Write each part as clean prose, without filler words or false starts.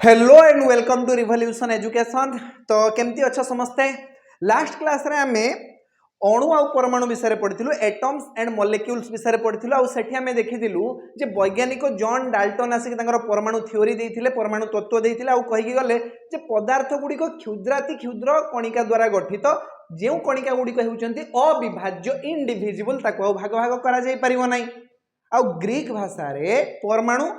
Hello and welcome to revolution education. तो केमती अच्छा समस्ते लास्ट क्लास रे आमे अणु आ परमाणु विषय पढ़िथिलु एटम्स एंड मॉलिक्यूल्स विषय पढ़िथिलु आ सेठी आमे देखिथिलु जे वैज्ञानिक जॉन डाल्टन आसिक तांकर परमाणु थ्योरी देइथिले परमाणु तत्व देइथिले आ कहि गले जे पदार्थ गुडी को क्षुद्राति क्षुद्र कणिका द्वारा गठित जेउ कणिका गुडी हेउचंती अविभाज्य इनडिविजिबल ताको भाग भाग करा जाई परिवो नै। आ ग्रीक भाषा रे परमाणु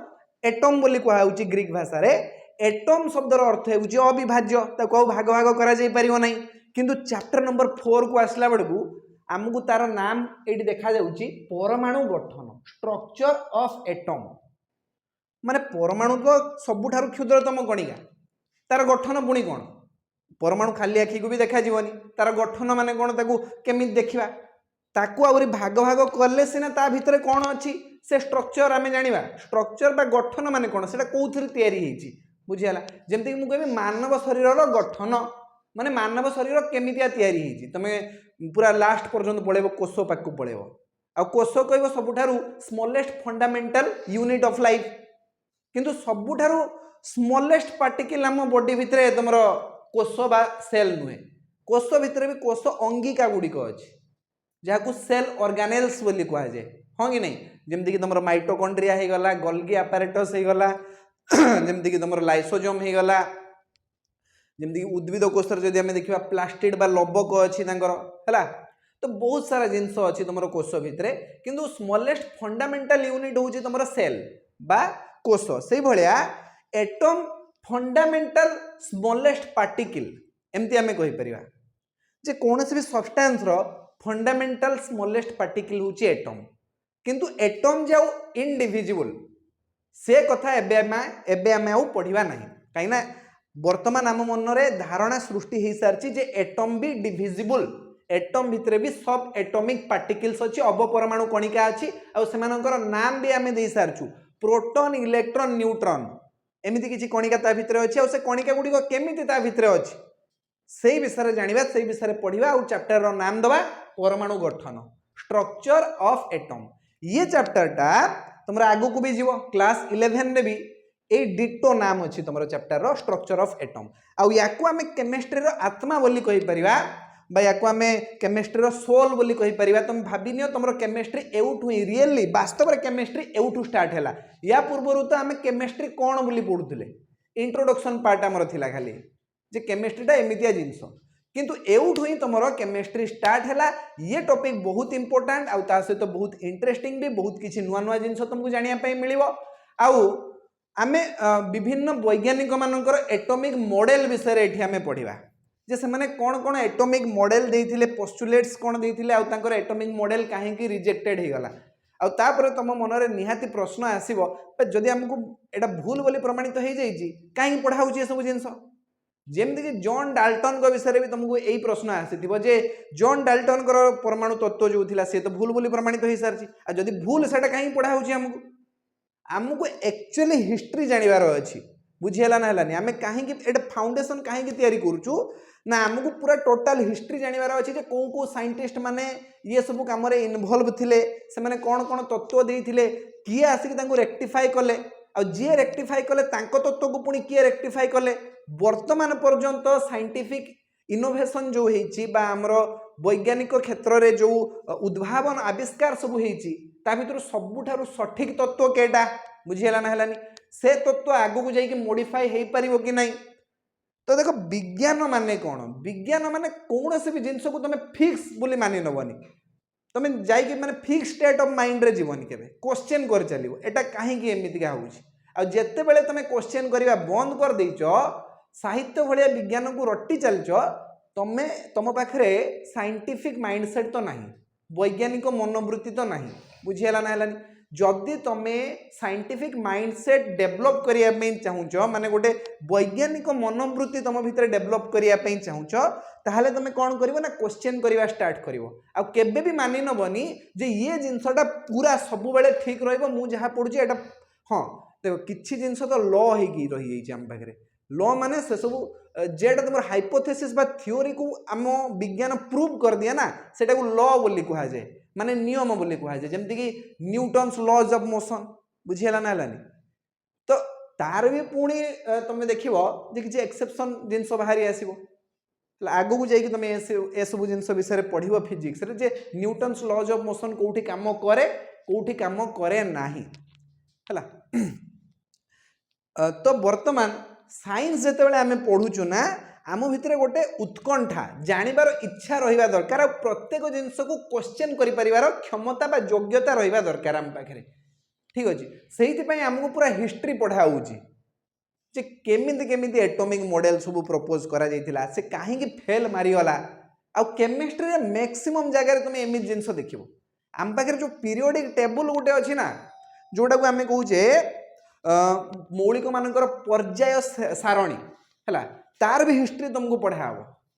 एटम बोली कहा होउची ग्रीक भाषा रे एटम शब्दर अर्थ है अविभाज्य ताको भाग भाग करा जाई परिवो नै। किंतु चैप्टर नंबर 4 को आसला बेडू आमको तार नाम एटी देखा जाउची परमाणु गठन स्ट्रक्चर ऑफ एटम माने परमाणु को सबुठारु क्षुद्रतम कणिका तार गठन पुणी कौन परमाणु खाली आखि को भी देखा जीवनी तार गठन माने कौन ताकू केमिति देखिबा ताकू आउरी भाग भाग कले सिना ता भितरे कौन अच्छी से स्ट्रक्चर आमे जानिबा स्ट्रक्चर बा गठन माने कौन सेटा कोउथिर तयारी हेची बुझियाला जेमति मु कहबी मानव शरीरर गठन माने मानव शरीर केमितिया तयारी हेची तमे पूरा लास्ट पर्यंत पळेबो कोष पाकू पळेबो आ कोष कहबो सबुठारु smallest fundamental unit of life किंतु सबुठारु स्मॉलेस्ट पार्टिकल हम बॉडी भितरे तमरो कोष बा सेल नुहे कोष भितरे भी कोष अंगिका गुड़िक अच्छी जहाँ सेल ऑर्गेनेल्स बोली कह जाए हाँ कि नहीं जमती कि तुम माइटोकॉन्ड्रिया हो गला गोल्गी apparatus हो गला जमती कि तुम लाइसोजोम हो गला जमती कि उद्भिद कोष जदि आम देखा प्लास्टिड बा लबक अच्छी है तो बहुत सारा जिनस अच्छी तुम कोष भितर किंतु स्मॉलेस्ट फंडामेंटल यूनिट हूँ तुम सेल बा कोष से भाया एटम फंडामेंटल स्मॉलेस्ट पार्टिकल एमती आम कहीपर जे कौन भी सब्सटेंस फंडामेंटल स्मॉलेस्ट पार्टिकल हूँ एटम किंतु एटम जाऊ इनडिविजिबल से कथा एबे आमे आउ पढ़िबा नहीं कहीं वर्तमान आम मन में धारणा सृष्टि हो सारी जे एटम भी डिविजिबल एटम भितर भी सब एटॉमिक पार्टिकल्स अच्छी अवपरमाणु कणिका अच्छी और नाम भी आम दे सारछु प्रोटॉन इलेक्ट्रॉन न्यूट्रॉन एमती किसी कणिका ता भितर अच्छी और से कणिका गुड़िक केमिति ता भितर अच्छी से विषय जानिबा से विषय पढ़िबा और चैप्टर रो नाम दबा परमाणु गठन स्ट्रक्चर ऑफ एटम। ये चैप्टरटा तुम आगु को भी जीव क्लास 11 रे भी ए डिटो नाम अच्छी तुम चैप्टर रो स्ट्रक्चर ऑफ एटम आउ याकू आमे केमिस्ट्री रो आत्मा बोली कहि परिबा बा याकू आमे केमिस्ट्री रो सोल बोली कहि परिबा। तुम भाबिनियो तुमरो केमिस्ट्री एउठु रियली वास्तव रे केमिस्ट्री एउठु स्टार्ट हैला या पूर्वरु तो आमे केमिस्ट्री कोन बोली पढुथिले इंट्रोडक्शन पार्ट हमर थिला खाली जे केमिस्ट्रीटा एमितिया जिनस किंतु एउठु ही तुमरो केमिस्ट्री स्टार्ट हैला। ये टॉपिक बहुत इंपोर्टेंट आउ ता सहित बहुत इंटरेस्टिंग भी बहुत किछि नुआ नुआ जिनस तुमको जानिया पई मिलिवो आउ आमे विभिन्न वैज्ञानिक मानकर एटॉमिक मॉडल विषय रे एठी आमे पढिबा जे से माने कोन कोन एटॉमिक मॉडल देइथिले पोस्टुलेट्स कोन देइथिले आउ तांकर एटॉमिक मॉडल काहे की रिजेक्टेड हे गला आउ तापर तुम मन रे निहाती प्रश्न आसीबो जदि हमकु एटा भूल बोली प्रमाणित हो जाइछि काहे पढाउछि ए सब जिनस जेमती कि जॉन डाल्टन को विषय भी तुमको यही प्रश्न आसीथिबो जे जॉन डाल्टन को परमाणु तत्व जो थिला से तो भूल बोली प्रमाणित हो सारी आ जदि भूल सेटा काहे पढ़ा होछि हमको एक्चुअली हिस्ट्री जानिबार अछि बुझियला ना हलानी आमे काहे कि एटा फाउंडेशन काहे कि तयारी करूछु ना हमको पूरा टोटल हिस्ट्री जानिबार अछि जे को साइंटिस्ट माने ये सब काम रे इन्वॉल्व थिले से माने कोन कोन तत्व देइथिले किए आसिक तांको रेक्टिफाई कले आ जे रेक्टिफाई कले तांको तत्व को पुणी किए रेक्टिफाई कले वर्तमान पर्यंत साइंटिफिक इनोवेशन जो होईची बा हमरो वैज्ञानिक क्षेत्र रे जो उद्भावन आविष्कार सब होईची ता भितर सबुठारु सठिक तत्व केटा बुझियला ना हलानी से तत्व आगु को जाई कि मॉडिफाई हेई परिवो कि नहीं। तो देखो विज्ञान माने कोन विज्ञान माने कोन से भी जिंस को तमे फिक्स बोली मानि नबनी तमे जाई कि माने फिक्स स्टेट ऑफ माइंड रे जीवनी केबे क्वेश्चन कर चलिवो एटा काहे कि एमिति का होउची आ जेते बेले तमे क्वेश्चन करिवा बंद कर देइचो साहित्य भाया विज्ञान को रट्टी चलच तमे तुम पाखे साइंटिफिक माइंडसेट तो नहीं वैज्ञानिक मनोवृत्ति तो नहीं बुझीगला ना हलानी जदि तुमे साइंटिफिक माइंडसेट डेभलप करने चाहूच माने गोटे वैज्ञानिक मनोवृत्ति तुम भितर डेभलप करने चाहूच ताहले तुम कौन कर ना क्वेश्चन करवा स्टार्ट कर केबे भी मानि नबनी जे ये जिनसटा पूरा सब बेले ठीक रहा पढ़ुची एटा हाँ देखो किछि जिनस तो ल होगी रही आम पाखे लॉ माने से सब जेटा तुम हाइपोथेसिस बा थ्योरी को आम विज्ञान प्रूव कर दिया ना सेटा को लॉ बोली कहा जाए माने नियम बोली कहा जाए जमती कि न्यूटन्स लॉज ऑफ मोशन बुझीगला ना हलानी। तो तार भी पुणी तुम देखिव जे किसी एक्सेप्शन जिनस बाहरी आसो आगू को जाइए तुम ए सब जिन विषय पढ़ो फिजिक्स जे न्यूटन्स लॉज ऑफ मोशन कौटी काम करे कौटी काम करे नाही है तो वर्तमान साइंस जिते आम पढ़ुचु ना आम भितर गोटे उत्कंठा जानिबार इच्छा रहिबा दरकार आ प्रत्येक जिनस को क्वेश्चन करि परिवार क्षमता बा योग्यता रहिबा दरकार आम पाखरे ठीक अछि सेहिति पई हमको पूरा हिस्ट्री पढ़ा होउची जे केमिति केमिति एटॉमिक मॉडल सब प्रपोज करा जाइतिला से काहे कि फेल मारिगला आ केमिस्ट्री रे मैक्सिमम जगह रे तुम एमिति जिनस देखिबो आम पाखरे जो पीरियोडिक टेबल गोटे अछि ना जोटा को आमे कहूचे मौलिक मानकर पर्याय सारणी है तार भी हिस्ट्री तुमको पढ़ाव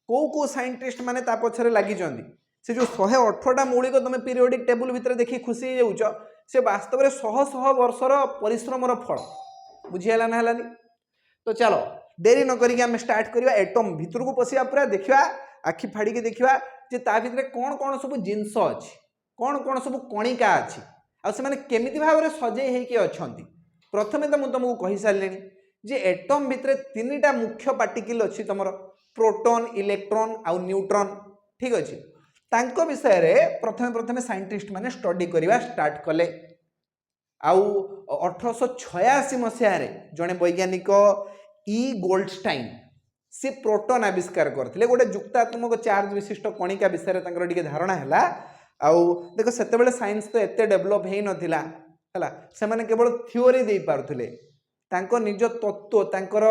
कौ साइंटिस्ट माने ता पछरे लागि जंदी से जो 118टा मौलिक तुम पीरियोडिक टेबल भितर देखि खुशी हो जाउछ से वास्तव में शह शह वर्षर परिश्रमर फल बुझीला ना हलानी तो चलो देरी न करिक आम स्टार्ट करवा एटम भितर को पशिया पूरा देखा आखि फाड़ी देखा जे ता भितर कौन कौन सब जिनस अछि कौन कौन सब कणिका अछि आ से माने केमिति भाव रे सजै हेकि अछंती प्रथमे तो तुमको कहि सारलेनी जे एटम भितर तीनटा मुख्य पार्टिकल अछि तमर प्रोटॉन इलेक्ट्रॉन आउ न्यूट्रॉन ठीक अछि तांको विषय रे प्रथमे प्रथमे साइंटिस्ट माने स्टडी करबा स्टार्ट कले आउ 1886 मसिया रे जने वैज्ञानिक ई गोल्डस्टाइन से प्रोटॉन आविष्कार करथिले गोटे युक्तात्मक चार्ज विशिष्ट कणिका विषय रे तांकर टिके धारणा हैला आउ देखो सेते बेले साइंस तो एते डेवलप हेई नथिला हैला से माने केवल थ्योरी दे पारुथिले तांको निज तत्व तांकर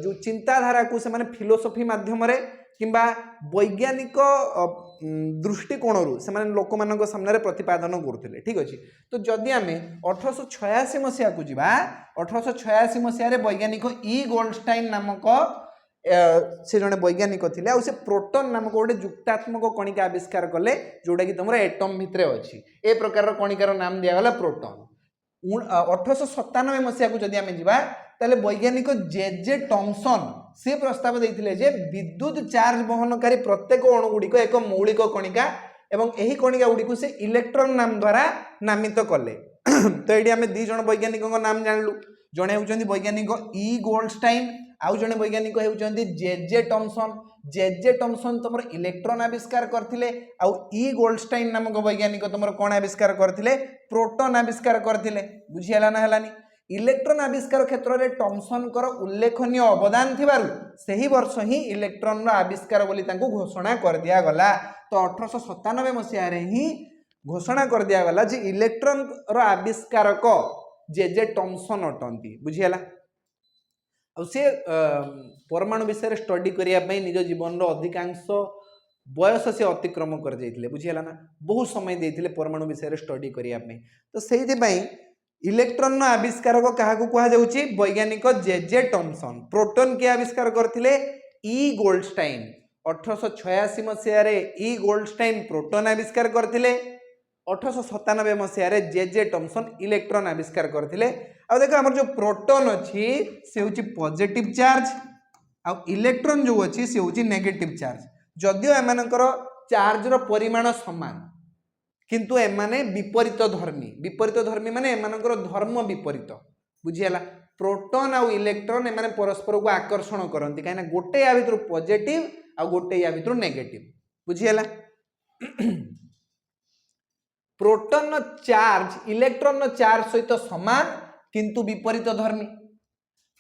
जो चिंताधारा को से माने फिलोसफी माध्यम रे किंबा वैज्ञानिक दृष्टिकोण रु से माने लोक मानक सामने प्रतिपादन करथिले ठीक अछि तो जदि आमे 1886 मसिया को जिबा 1886 मसिया रे वैज्ञानिक ई गोल्डस्टाइन नामक से जने वैज्ञानिक थिले आ से प्रोटॉन नामक गोटे युक्तात्मक कणिका आविष्कार कले जोटा कि तुमर एटम भितर अछि ए प्रकार कणिकार नाम दिया गला प्रोटॉन 1897 मसिया को जदि आमे जिबा ताले वैज्ञानिक जे जे टॉमसन से प्रस्ताव देथिले जे विद्युत चार्ज बहनकारी प्रत्येक अणु गुडी को एक मौलिक कणिका एवं एही कणिका गुडी को से इलेक्ट्रॉन नाम द्वारा नामित कले तो एडी आमे दी जण वैज्ञानिक नाम जानलु जणे होचंदी वैज्ञानिक ई गोल्डस्टाइन आउ जणे वैज्ञानिक होचंदी जे जे टॉमसन तुमर इलेक्ट्रॉन आविष्कार करथिले आउ ई गोल्डस्टाइन नामक वैज्ञानिक तुमर कोन आविष्कार करथिले प्रोटॉन आविष्कार करथिले बुझियाला ना हलानी इलेक्ट्रॉन आविष्कार क्षेत्र में टॉमसन कर उल्लेखनीय अवदान थिबारु सही वर्ष ही इलेक्ट्रॉन आविष्कार बोली तांको घोषणा कर दिया गला तो 1897 मसिया रे ही घोषणा कर दिया गला जे इलेक्ट्रॉन रो आविष्कारक जे टॉमसन अटंती बुझियाला आ से परमाणु विषय स्टडी करिया पई निज जीवन रो अधिकांश बयस से अतिक्रम कर जाइथिले बुझियाला ना बहुत समय देथिले परमाणु विषय स्टडी करिया पई तो सेहि पई इलेक्ट्रॉन आविष्कारक क्या कह वैज्ञानिक जे जे टॉमसन प्रोटॉन के आविष्कार करथिले ई गोल्डस्टाइन 1886 मसिया रे ई गोल्डस्टाइन प्रोटॉन आविष्कार करथिले 1897 मसिया रे जे जे टॉमसन इलेक्ट्रॉन आविष्कार करथिले आ देखो हमर जो प्रोटॉन अछि से होची पॉजिटिव चार्ज आ इलेक्ट्रॉन जो अछि से होची नेगेटिव चार्ज जदियो एमानकर चार्ज रो परिमाण समान किंतु एमाने विपरीत धर्मी माने एमानकर धर्म विपरीत बुझियाला प्रोटॉन आउ इलेक्ट्रॉन एमाने परस्पर को आकर्षण करंती काहे ना गोटे या भितर पॉजिटिव आ गोटे या भितर नेगेटिव बुझियाला प्रोटॉन चार्ज इलेक्ट्रॉन चार्ज सहित समान किंतु विपरीत धर्मी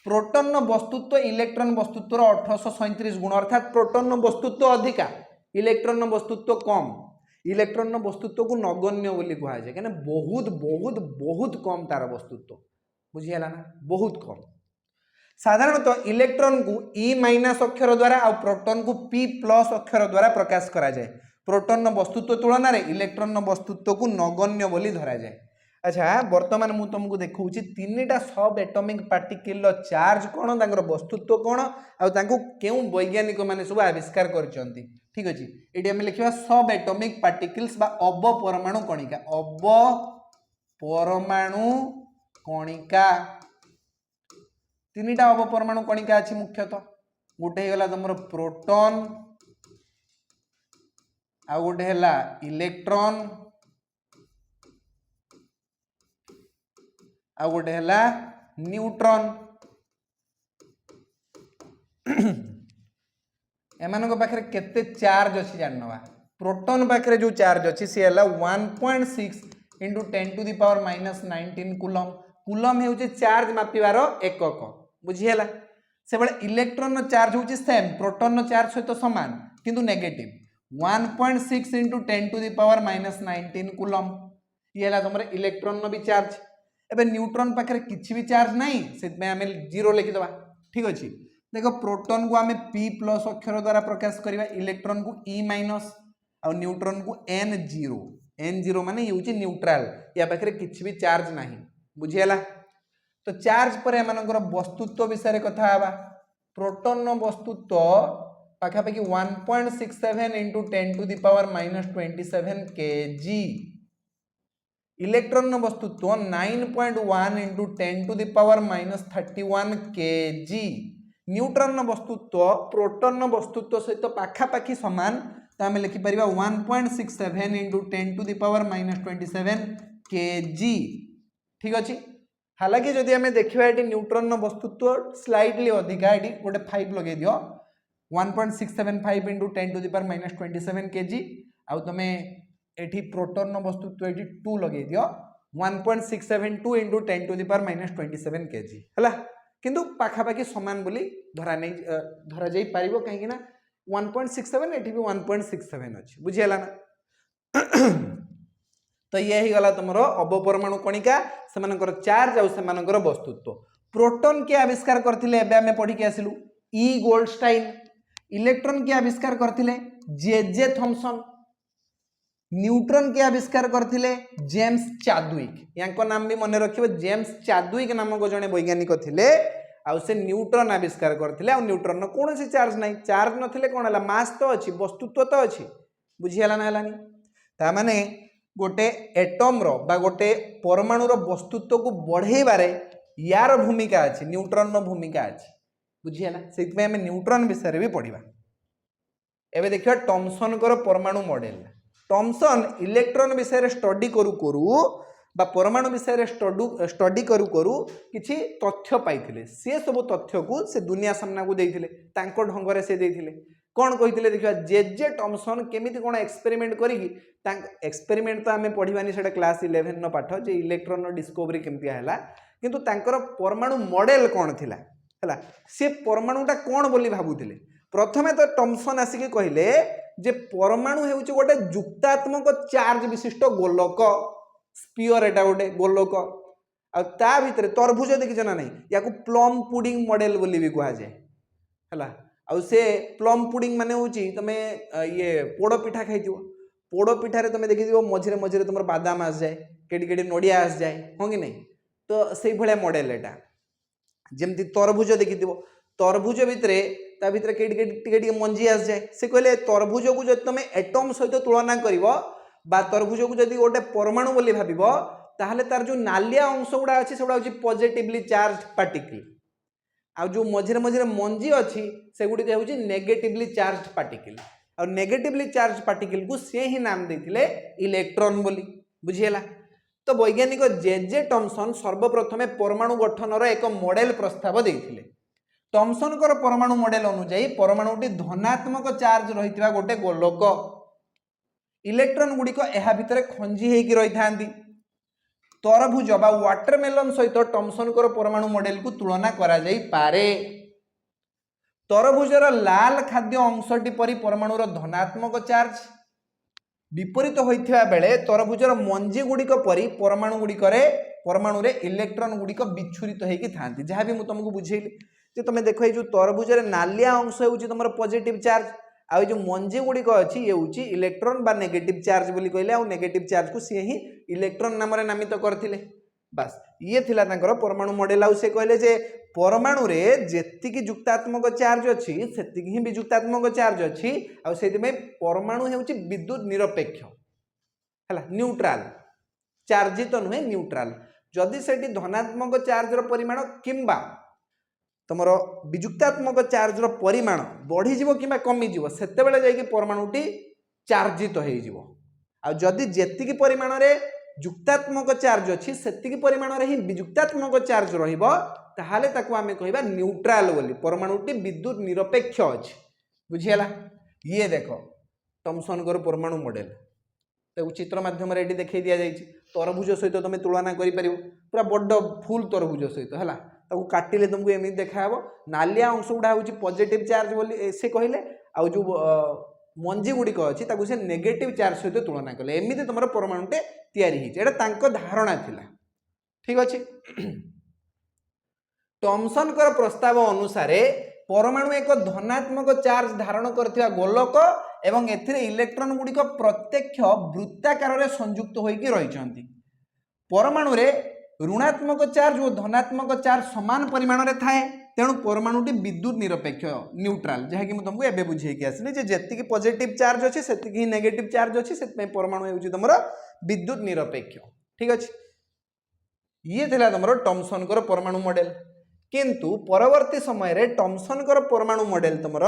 प्रोटॉन वस्तुत्व इलेक्ट्रॉन वस्तुत्व 1837 गुण अर्थात प्रोटॉन वस्तुत्व अधिका इलेक्ट्रॉन वस्तुत्व कम इलेक्ट्रॉन वस्तुत्व को नगण्य बोली कहा जाए क्या बहुत बहुत बहुत कम तार वस्तुत्व बुझीगला ना बहुत कम साधारणतः इलेक्ट्रॉन को ई माइनस अक्षर द्वारा और प्रोटॉन को पी प्लस अक्षर द्वारा प्रकाश करा जाए प्रोटॉन वस्तुत्व तुलन में इलेक्ट्रॉन वस्तुत्व को नगण्य बोली धरा जाए अच्छा वर्तमान मु तुमको देखौछि तीनटा सब एटॉमिक पार्टिकल चार्ज कोन तांकर वस्तुत्व कोन आ तांको केउ वैज्ञानिक माने सब आविष्कार करचंती ठीक अछि एटी हम लिखिबा सब एटॉमिक पार्टिकल्स बा अब परमाणु कणिका अब परमाणु कणिका तीनटा अब परमाणु कणिका अछि मुख्यतः गोटे हेला तमर प्रोटॉन आ गोटे हेला इलेक्ट्रॉन आ गोटे हेला न्यूट्रॉन एमान पाखे केते चार्ज अच्छी जानवा प्रोटॉन पाखे जो चार्ज अच्छी सी है 1.6 into 10 to the power -19 coulomb coulomb हे चार्ज मापिबार एकक बुझीगला से बड़े इलेक्ट्रॉन चार्ज होची सेम प्रोटॉन चार्ज सहित समान किंतु negative 1.6 into 10 to the power -19 coulomb ये है तुम इलेक्ट्रॉन भी चार्ज एबे न्यूट्रॉन पाखे किसी भी चार्ज नहीं से आम 0 लिखिदबा ठीक अच्छे देख प्रोटॉन को आम P प्लस अक्षर द्वारा प्रकाश करवा इलेक्ट्रॉन को E माइनस आ न्यूट्रॉन को N0 माने ये हूँ न्यूट्रल या पाखे किसी भी चार्ज नहीं बुझीगला तो चार्ज पर एमानकर वस्तुत्व विषय कथा हवा प्रोटॉन वस्तुत्व पाखापाखि 1.67 into 10 to the power -27 kg electron वस्तुत्व 9.1 into 10 to the power -31 kg neutron वस्तुत्व प्रोटॉन वस्तुत्व सहित पाखापाखि समान तो आम लिखिपर 1.67 into 10 to the power -27 kg ठीक अच्छे हालांकि जदि आम देखा ये न्यूट्रॉन वस्तुत्व स्लाइटली अधिका ये गोटे 5 लगे दियो 1.675 into 10 to the power -27 kg आउ तुम एठी प्रोटॉन वस्तुत्व ये 2 लगे दियो 1.672 into 10 to the power -27 kg है किंतु पाखापाखि समान बोली धरा जाई पारिबो कहीं ना 1.67 एठी भी 1.67 अच्छी बुझीगला ना तो ये ही गला तुमरो अवपरमाणु कणिका सेमानकर चार्ज आउ सेमानकर वस्तुत्व प्रोटॉन के आविष्कार करथिले एबे हमें पढ़ी के आसिलु ई गोल्डस्टाइन इलेक्ट्रॉन के आविष्कार करथिले जे थॉमसन न्यूट्रॉन के आविष्कार करथिले जेम्स चाद्विक यांको नाम भी मन रखिबो जेम्स चाद्विक नामक जने वैज्ञानिक थिले आउ से न्यूट्रॉन आविष्कार करथिले आउ न्यूट्रॉन न कोनोसी चार्ज नहीं चार्ज नथिले कोन हला मास तो अछि वस्तुत्व तो अछि बुझियाला ना हलानी ता माने गोटे एटम रो बा गोटे परमाणु रो वस्तुत्व को बढ़ेबारे यार भूमिका अछि न्यूट्रॉन रो भूमिका अछि बुझियाला सेति में हम न्यूट्रॉन विषय भी पढ़िबा एबे देखिबा थॉमसन को परमाणु मॉडल थॉमसन इलेक्ट्रॉन विषय स्टडी करू करू बा परमाणु विषय स्टडी करू करू किछि तथ्य पाइथिले से सब तथ्य को से दुनिया सामना को देइथिले तांको ढंगरे से देइथिले कौन कही देखा जे थॉमसन केमिति कोन एक्सपेरिमेंट करिकी एक्सपेरिमेंट तो आम पढ़ानी से क्लास 11 न पाठ जे इलेक्ट्रॉन डिस्कवरी केमती है किंतु तांकर परमाणु मॉडल कौन थिला है सी परमाणुटा कौन बोली भावुले प्रथमे तो थॉमसन आसिक कहले जे परमाणु हेउची गोटे युक्तात्मक चार्ज विशिष्ट गोलक स्पीयर एटा गोटे गोलक आ ता भितर तरभुज देखिछ ना नहीं या प्लम पुडिंग मॉडल बोली भी कहा जाए है आउ से प्लम पुडिंग माने होची तमे ये पोड़ पिठा खाइथिबो पोड़ पिठारे तुम देखिथिबो मझिरे मझिरे तुम बादाम आस जाए केडी केडी नडिया आस जाए हाँ कि नहीं तो से भले मॉडल एटा जेमती तरभुज देखिथिबो तरभुज भितरे ता भितरे केडी केडी मंजी आस जाए से कहले तरभुज को जदि तुम एटम सहित तुलना करिवो बा तरभुज को जदि गोटे परमाणु बोली भाबिबो ताहले तार जो नालिया अंश गुड़ा अछि सेगुड़ा होची पॉजिटिवली चार्ज पार्टिकल आ जो मझिरे मझिरे मंजी अच्छी से गुड़ी होची नेगेटिवली चार्ज पार्टिकल और नेगेटिवली चार्ज पार्टिकल को से ही नाम देथिले इलेक्ट्रॉन बोली बुझिएला तो वैज्ञानिक जे थॉमसन सर्वप्रथमे परमाणु गठनर एक मॉडल प्रस्ताव देथिले थॉमसन कर परमाणु मॉडल अनुसार परमाणुटी धनात्मक चार्ज रहितबा गोटे गोलक इलेक्ट्रॉन गुड़िक एहा भितरे खंजी हेकी रही थांती तरभुज बा वाटरमेलन सहित थॉमसन कर परमाणु मॉडल को तुलना करा जाई पारे तरभुजर लाल खाद्य अंशटी परी परमाणुर धनात्मक चार्ज विपरीत होइथिबा बेले तरभुजर मंजी गुड़िक परी परमाणु रे इलेक्ट्रॉन गुड़िक विच्छुरित होइकी थांती जहाँ भी मु तुमको बुझेइली जे तुम देखो जो तरभुजर नालिया अंश होउची तुमर पॉजिटिव चार्ज आ जो मंजी गुड़िक अच्छी ये हूँ इलेक्ट्रॉन बा नेगेटिव चार्ज बोली कहले आ नेगेटिव चार्ज को सी ही इलेक्ट्रॉन नाम नामित करथिले बस ये थिला तांकर परमाणु मॉडल आउ से कहले जे परमाणु रे जेतिकी युक्तात्मक चार्ज अच्छी सेतिकी ही विजुक्तात्मक चार्ज अच्छी आ सेति में परमाणु हेउची विद्युत निरपेक्ष हला न्यूट्रल चार्जित नुहे न्यूट्रल जदि सेठी धनात्मक चार्ज रो परिमाण किंबा तुमर विजुक्तात्मक चार्ज रो परिमाण बढ़ी जीवो किंबा कमी जीवो सेते बेले जाई कि परमाणुटी चार्जित होई जीवो आ जदि जेतिकी परिमाण रे जुक्तात्मक चार्ज अच्छी से परिमाण रे ही विजुक्तात्मक चार्ज रहिबो ताहाले ताकू आमे कहबा न्यूट्रल बोली परमाणुटी विद्युत निरपेक्ष अछि बुझियला। ये देखो थॉमसन कर परमाणु मॉडल ताकू चित्र माध्यम रे एटी देखै दिया जाइछि तरभुज सहित तुम तुलना करि परिबो पूरा बड़ फुल तरभुज सहित हला ताकू काटिले तुमको एमि देखाबो नालिया अंश गुडा होछि पॉजिटिव चार्ज बोली से कहले आ जो मंजी गुड़िक अच्छी से नेगेटिव चार्ज सहित तुलना कले एमती तुम परमाणुटे तैयारी होता धारणा थिला ठीक अच्छे। थॉमसन कर प्रस्ताव अनुसार परमाणु एक धनात्मक चार्ज धारण करथिबा गोलक एवं एथिरे इलेक्ट्रॉन गुड़िक प्रत्यक्ष वृत्ताकार रे संयुक्त होइकी रहिचंती। परमाणु रे ऋणात्मक चार्ज और धनात्मक चार्ज समान परिमाण रे थाए तेणु परमाणुटी विद्युत निरपेक्ष न्यूट्रल जहाँकि मुझे तुमको एबे बुझेकी आसली जे जेतिकी पॉजिटिव चार्ज अच्छे सेतिकी नेगेटिव चार्ज अच्छे से परमाणु होउची तुमर विद्युत निरपेक्ष ठीक अच्छे। ये थिला तुमर थॉमसन कर परमाणु मॉडल किंतु परवर्ती समय रे थॉमसन कर परमाणु मॉडल तुमर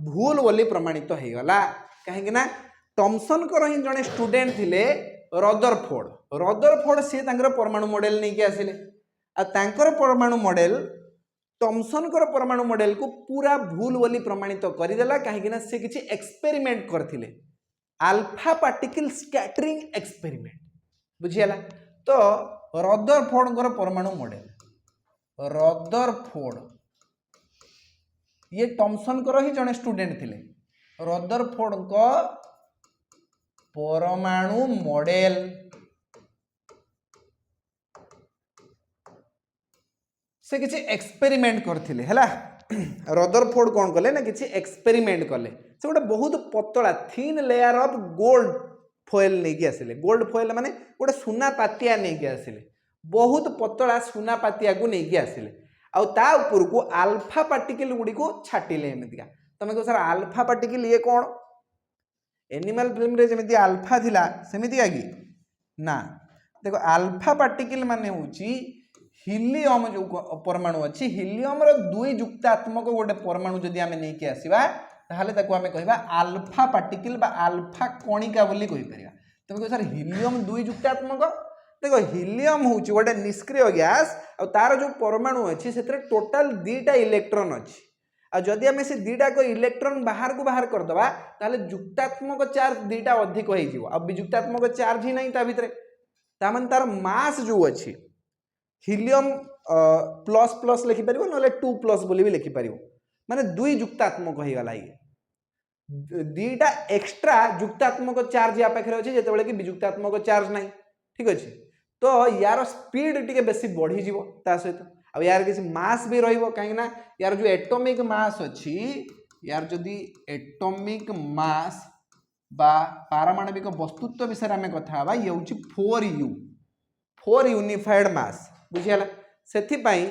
भूल बोली प्रमाणित हो गला कहीं ना थॉमसन कर ही जने स्टूडेंट थिले रदरफोर्ड सी तांकर परमाणु मॉडल नहीं के आसिले आ तांकर परमाणु मॉडल थॉमसन कर परमाणु मॉडल को पूरा भूल बोली प्रमाणित करदेला कहीं से किसी एक्सपेरिमेंट करथिले अल्फा पार्टिकल स्कैटरिंग एक्सपेरिमेंट बुझियला। तो रदरफोर्ड कर परमाणु मॉडल रदरफोर्ड ये थॉमसन कर ही जने स्टूडेंट थिले रदरफोर्ड को परमाणु मॉडल से किसी एक्सपेरिमेंट करथिले हला रदरफोर्ड कौन कले ना किसी एक्सपेरिमेंट कले से गोटे बहुत पतला thin layer of gold foil नहीं कि आसिले गोल्ड फॉयल माने गोटे सुना पातिया नहीं कि आसिले बहुत पतला सुना पातिया को नहीं कि आसिले आउ ता ऊपर को अल्फा पार्टिकल गुडी को छाटिले एमितिका तमे को सर अल्फा पार्टिकल ये कौन एनिमल फिल्म रे जेमिति अल्फा थिला सेमिति आगी ना देखो अल्फा पार्टिकल माने होची हिलियम जो परमाणु अच्छी हिलियम रो दुई युक्तात्मक गोटे परमाणु जदि आमे नहीं के आसीबा ताहले ताको आमे कहबा अल्फा पार्टिकल बा अल्फा कणिका बोली कहि परिबा तमे को सर हिलियम दुई युक्तात्मक देखो हिलियम होची गोटे निष्क्रिय गैस और तार जो परमाणु अच्छी से टोटाल दीटा इलेक्ट्रॉन अच्छी आ जदि आमे से दीटा को इलेक्ट्रॉन बाहर को बाहर कर दबा ताहले युक्तात्मक चार्ज दीटा अधिक होई जिवो अब वियुक्तात्मक चार्ज ही नहीं ता भितरे ता माने तार मास जो अच्छी हिलियम प्लस प्लस लिखि परिबो नले 2+ बोली भी लिखि परिबो माने दुई युक्तात्मक हो गला ये दीटा एक्स्ट्रा युक्तात्मक चार्ज या पाखरे अछि जेतेबेले कि वियुक्तात्मक चार्ज नहीं ठीक अछि तो यार स्पीड टिके बेसी बढ़ी जीवो ता सहित अब यार किसी मास भी रहिबो काहे ना यार जो एटॉमिक मास अछि यार जदि एटॉमिक मास बा पारमाणविक वस्तुत्व विषय में कथा हवा ये होछि 4 यूनिफाइड मास बुझियाला सेथि पई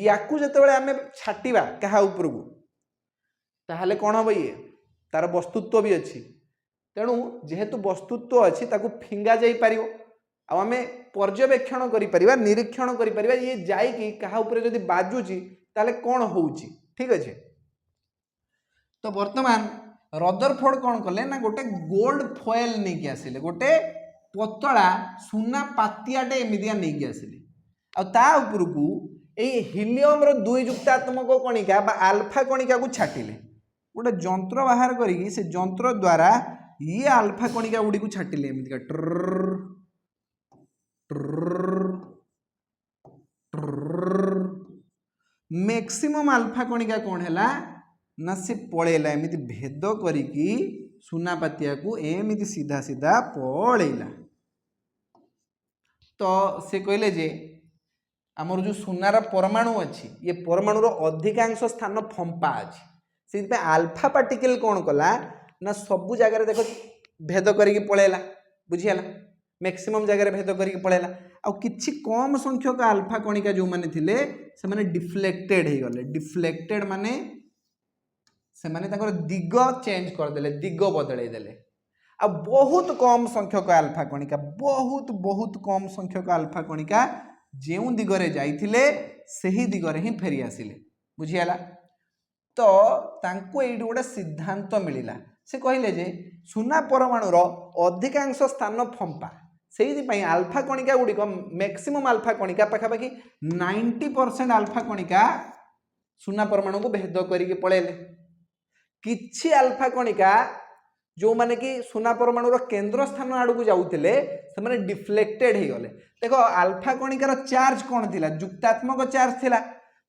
याकू जेतेबेले आमे छाटिबा कहा ऊपर को ताहले कोन हबो ये तार वस्तुत्व भी अछि तेणु जेहेतु वस्तुत्व अछि ताकू फिंगा जाई परिबो आ आमे पर्यवेक्षण करि परिबा निरीक्षण करि परिबा ये जाई कि कहा ऊपर जदि बाजुची ताले कोन होउची ठीक अछि। तो वर्तमान रदरफोर्ड कोन कले ना गोटे गोल्ड फॉयल नै कि आसिले गोटे पतला सुना पातियाटे एमिदिया नै कि आसिले आ ता ऊपर को ए हिलियम रो दुई युक्तात्मक कणिका बा अल्फा कणिका को छाटिले गोटे जंत्र बाहर करी से जंत्र द्वारा ये अल्फा कणिका गुडी को छाटिले एमिदिका मैक्सिमम अल्फा कणिका कौन है ना से पड़ेला एमिति भेद करिकी सुनापातिया को एमिति सीधा सीधा पड़ेला। तो से कहले जे आमर जो सुनार परमाणु अच्छी ये परमाणु रो अधिकांश स्थान फंपा अच्छी से अल्फा पार्टिकल कौन कला ना सबु जगह देखो भेद करिकी पड़ेला बुझियाला मैक्सिमम जगह भेद करिकी पड़ेला आ किछि कम संख्यक अल्फा कणिका जो माने थिले से माने डिफ्लेक्टेड हे गले डिफ्लेक्टेड माने से माने ताकर दिग चेंज कर देले दिग बदलै देले आ बहुत कम संख्यक अल्फा कणिका बहुत कम संख्यक अल्फा कणिका जेउ दिगरे जाइथिले सही दिगरे ही फेरी आसिले बुझियाला। तो तांको एइड गोटे सिद्धांत मिलिला से कहले जे सुना परमाणु रो अधिकांश स्थान फंपा से आल्फा कणिका गुड़िक मैक्सिमम आल्फा कणिका पाखापाखि 90% आल्फा कणिका सुना परमाणु को भेद करके पलैले किछि आल्फा कणिका जो माने कि सुना परमाणुर केंद्र स्थान आड़क जाऊले से डिफ्लेक्टेड हो गले देख आल्फा कणिकार चार्ज कौन थिला जुक्तात्मक चार्ज थिला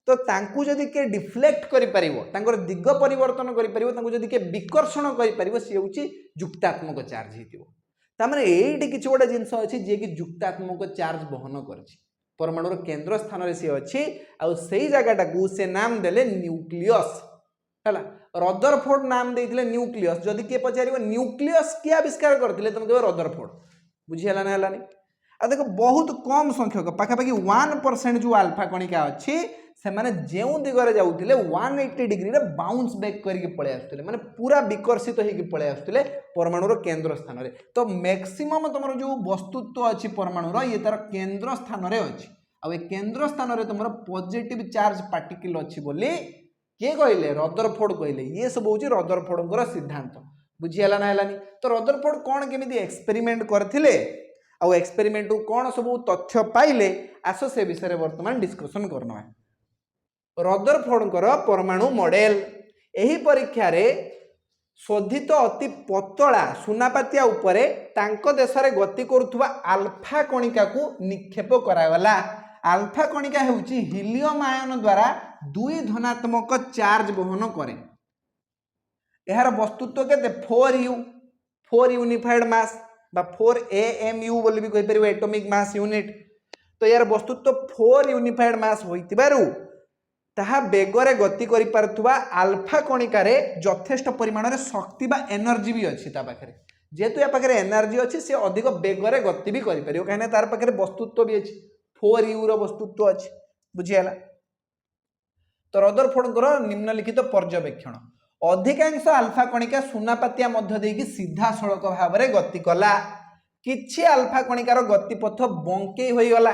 तो तांकु जदि के डिफ्लेक्ट करि परिवो तांकर दिग परिवर्तन करि परिवो तांकु जदि के विकर्षण करि परिवो से होची जुक्तात्मक चार्ज हितिवो तामने एइटी किछि गोटे जिंस अछि जे कि जुक्तात्मक चार्ज बहन करछि परमाणुर केंद्र स्थान रे से अछि आ सेही जगहटा को से नाम देले न्यूक्लियस हला रदरफोर्ड नाम देइथिले न्यूक्लियस जदि के पचारिबो न्यूक्लियस के आविष्कार करथिले तमे कहबो रदरफोर्ड बुझी हला ना हलानी आ देखो बहुत कम संख्यक पाखापाखि 1% जो आल्फा कणिका अछि से माने जेउ दिगरे जाउथिले 180 डिग्री रे बाउंस बैक करके पळे आस्तले माने पूरा विकर्षित होइके पळे आस्तले परमाणुर केंद्र स्थान रे तो मैक्सिमम तमरो जो वस्तुत्व अछि परमाणुर ये तार केंद्र स्थान रे अछि आ ए केंद्र स्थान रे तमरो पॉजिटिव चार्ज पार्टिकल अछि बोली के कहले रदरफोर्ड कहले ये सब होची रदरफोर्डଙ୍କର सिद्धांत बुझी हला ना हलानी तो रदरफोर्ड कोन केमिति एक्सपेरिमेंट करथिले आ एक्सपेरिमेंट कोन सब तथ्य पाइले आसो से विषय रे वर्तमान डिस्कशन करना रदरफोर्डଙ୍କର परमाणु मॉडल एही परीक्षा रे शोधित अति पतला सुनापातिया उपरे तांको देश रे गति करुथुवा आल्फा कणिका को निक्षेप करागला आल्फा कणिका हेउची हीलियम आयन द्वारा 2 धनात्मक चार्ज बहन करे एहार वस्तुत्व केते 4 यूनिफाइड मास बा 4 AMU बोली भी कहि परिबो एटॉमिक मास यूनिट तो यार वस्तुत्व 4 यूनिफाइड मास होइतिबारु ताहा बेगरे गति करि पारुथुवा आल्फा कणिका रे यथेष्ट परिमाण रे शक्ति बा एनर्जी भी अछि ता पाखरे जेतु या पाखरे एनर्जी अछि से अधिक बेगरे गति भी करि परियो कहने तार पाखरे वस्तुत्व भी अछि 4 यू रो वस्तुत्व अछि बुझियाला तो रदरफोर्डଙ୍କର निम्नलिखित पर्यवेक्षण अधिकांश आल्फा कणिका सुनापातिया मध्य देकी सीधा सड़क भाव रे गति कला किछि आल्फा कणिकार गतिपथ बंके होई गला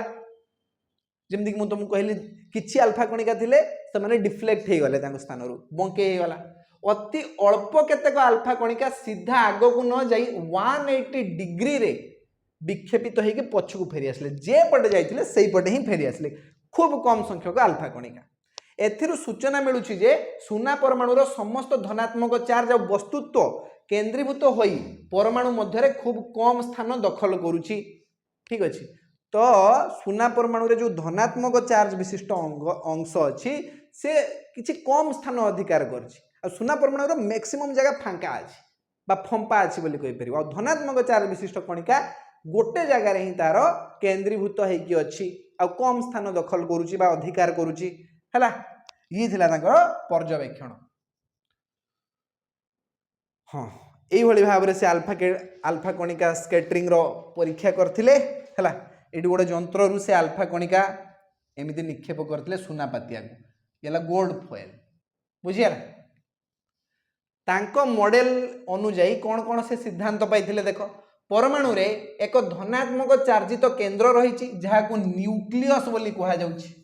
जेमि कि मु तुमको कहली किछि आल्फा कणिका थिले से माने डिफ्लेक्ट हे गले तांको स्थान रु बंके हे गला अति अल्प केतेक आल्फा कणिका सीधा आगो को न जाई 180 डिग्री रे विक्षेपित होई के पछकु फेरी आसले जे पटे जाइथिले सेही पटे ही फेरी आसले खूब कम संख्यक आल्फा कणिका एथिरु सूचना मिलुछि जे सुना परमाणुर समस्त धनात्मक चार्ज और वस्तुत्व केंद्रीभूत होई परमाणु मध्य रे खूब कम स्थान दखल करूछि ठीक अछि तो सुना परमाणु रे जो धनात्मक चार्ज विशिष्ट अंश अछि से किछि कम स्थान अधिकार करछि आ सुना परमाणु रो मैक्सिमम जगह फांका अछि बा फंपा अछि बोली कहि परिबो आ धनात्मक चार्ज विशिष्ट कणिका गोटे जगह रे ही तार केंद्रीभूत हेइ कि अछि आ कम स्थान दखल करूछि बा अधिकार करूछि हला ये थिला ताकर पर्यवेक्षण हां एई भली भाव रे से अल्फा कणिका स्कैटरिंग रो परीक्षा करथिले हला एडी गोटे जंत्र रु से अल्फा कणिका एमिति निक्षेप करथिले सुना पातिया को येला गोल्ड फॉयल बुझियाला तांको मॉडल अनुଯାयी कोन कोन से सिद्धांत पाइथिले देखो परमाणु रे एक धनात्मक चार्जित केंद्र रहिछि जहा को न्यूक्लियस बोली कहा जाउछि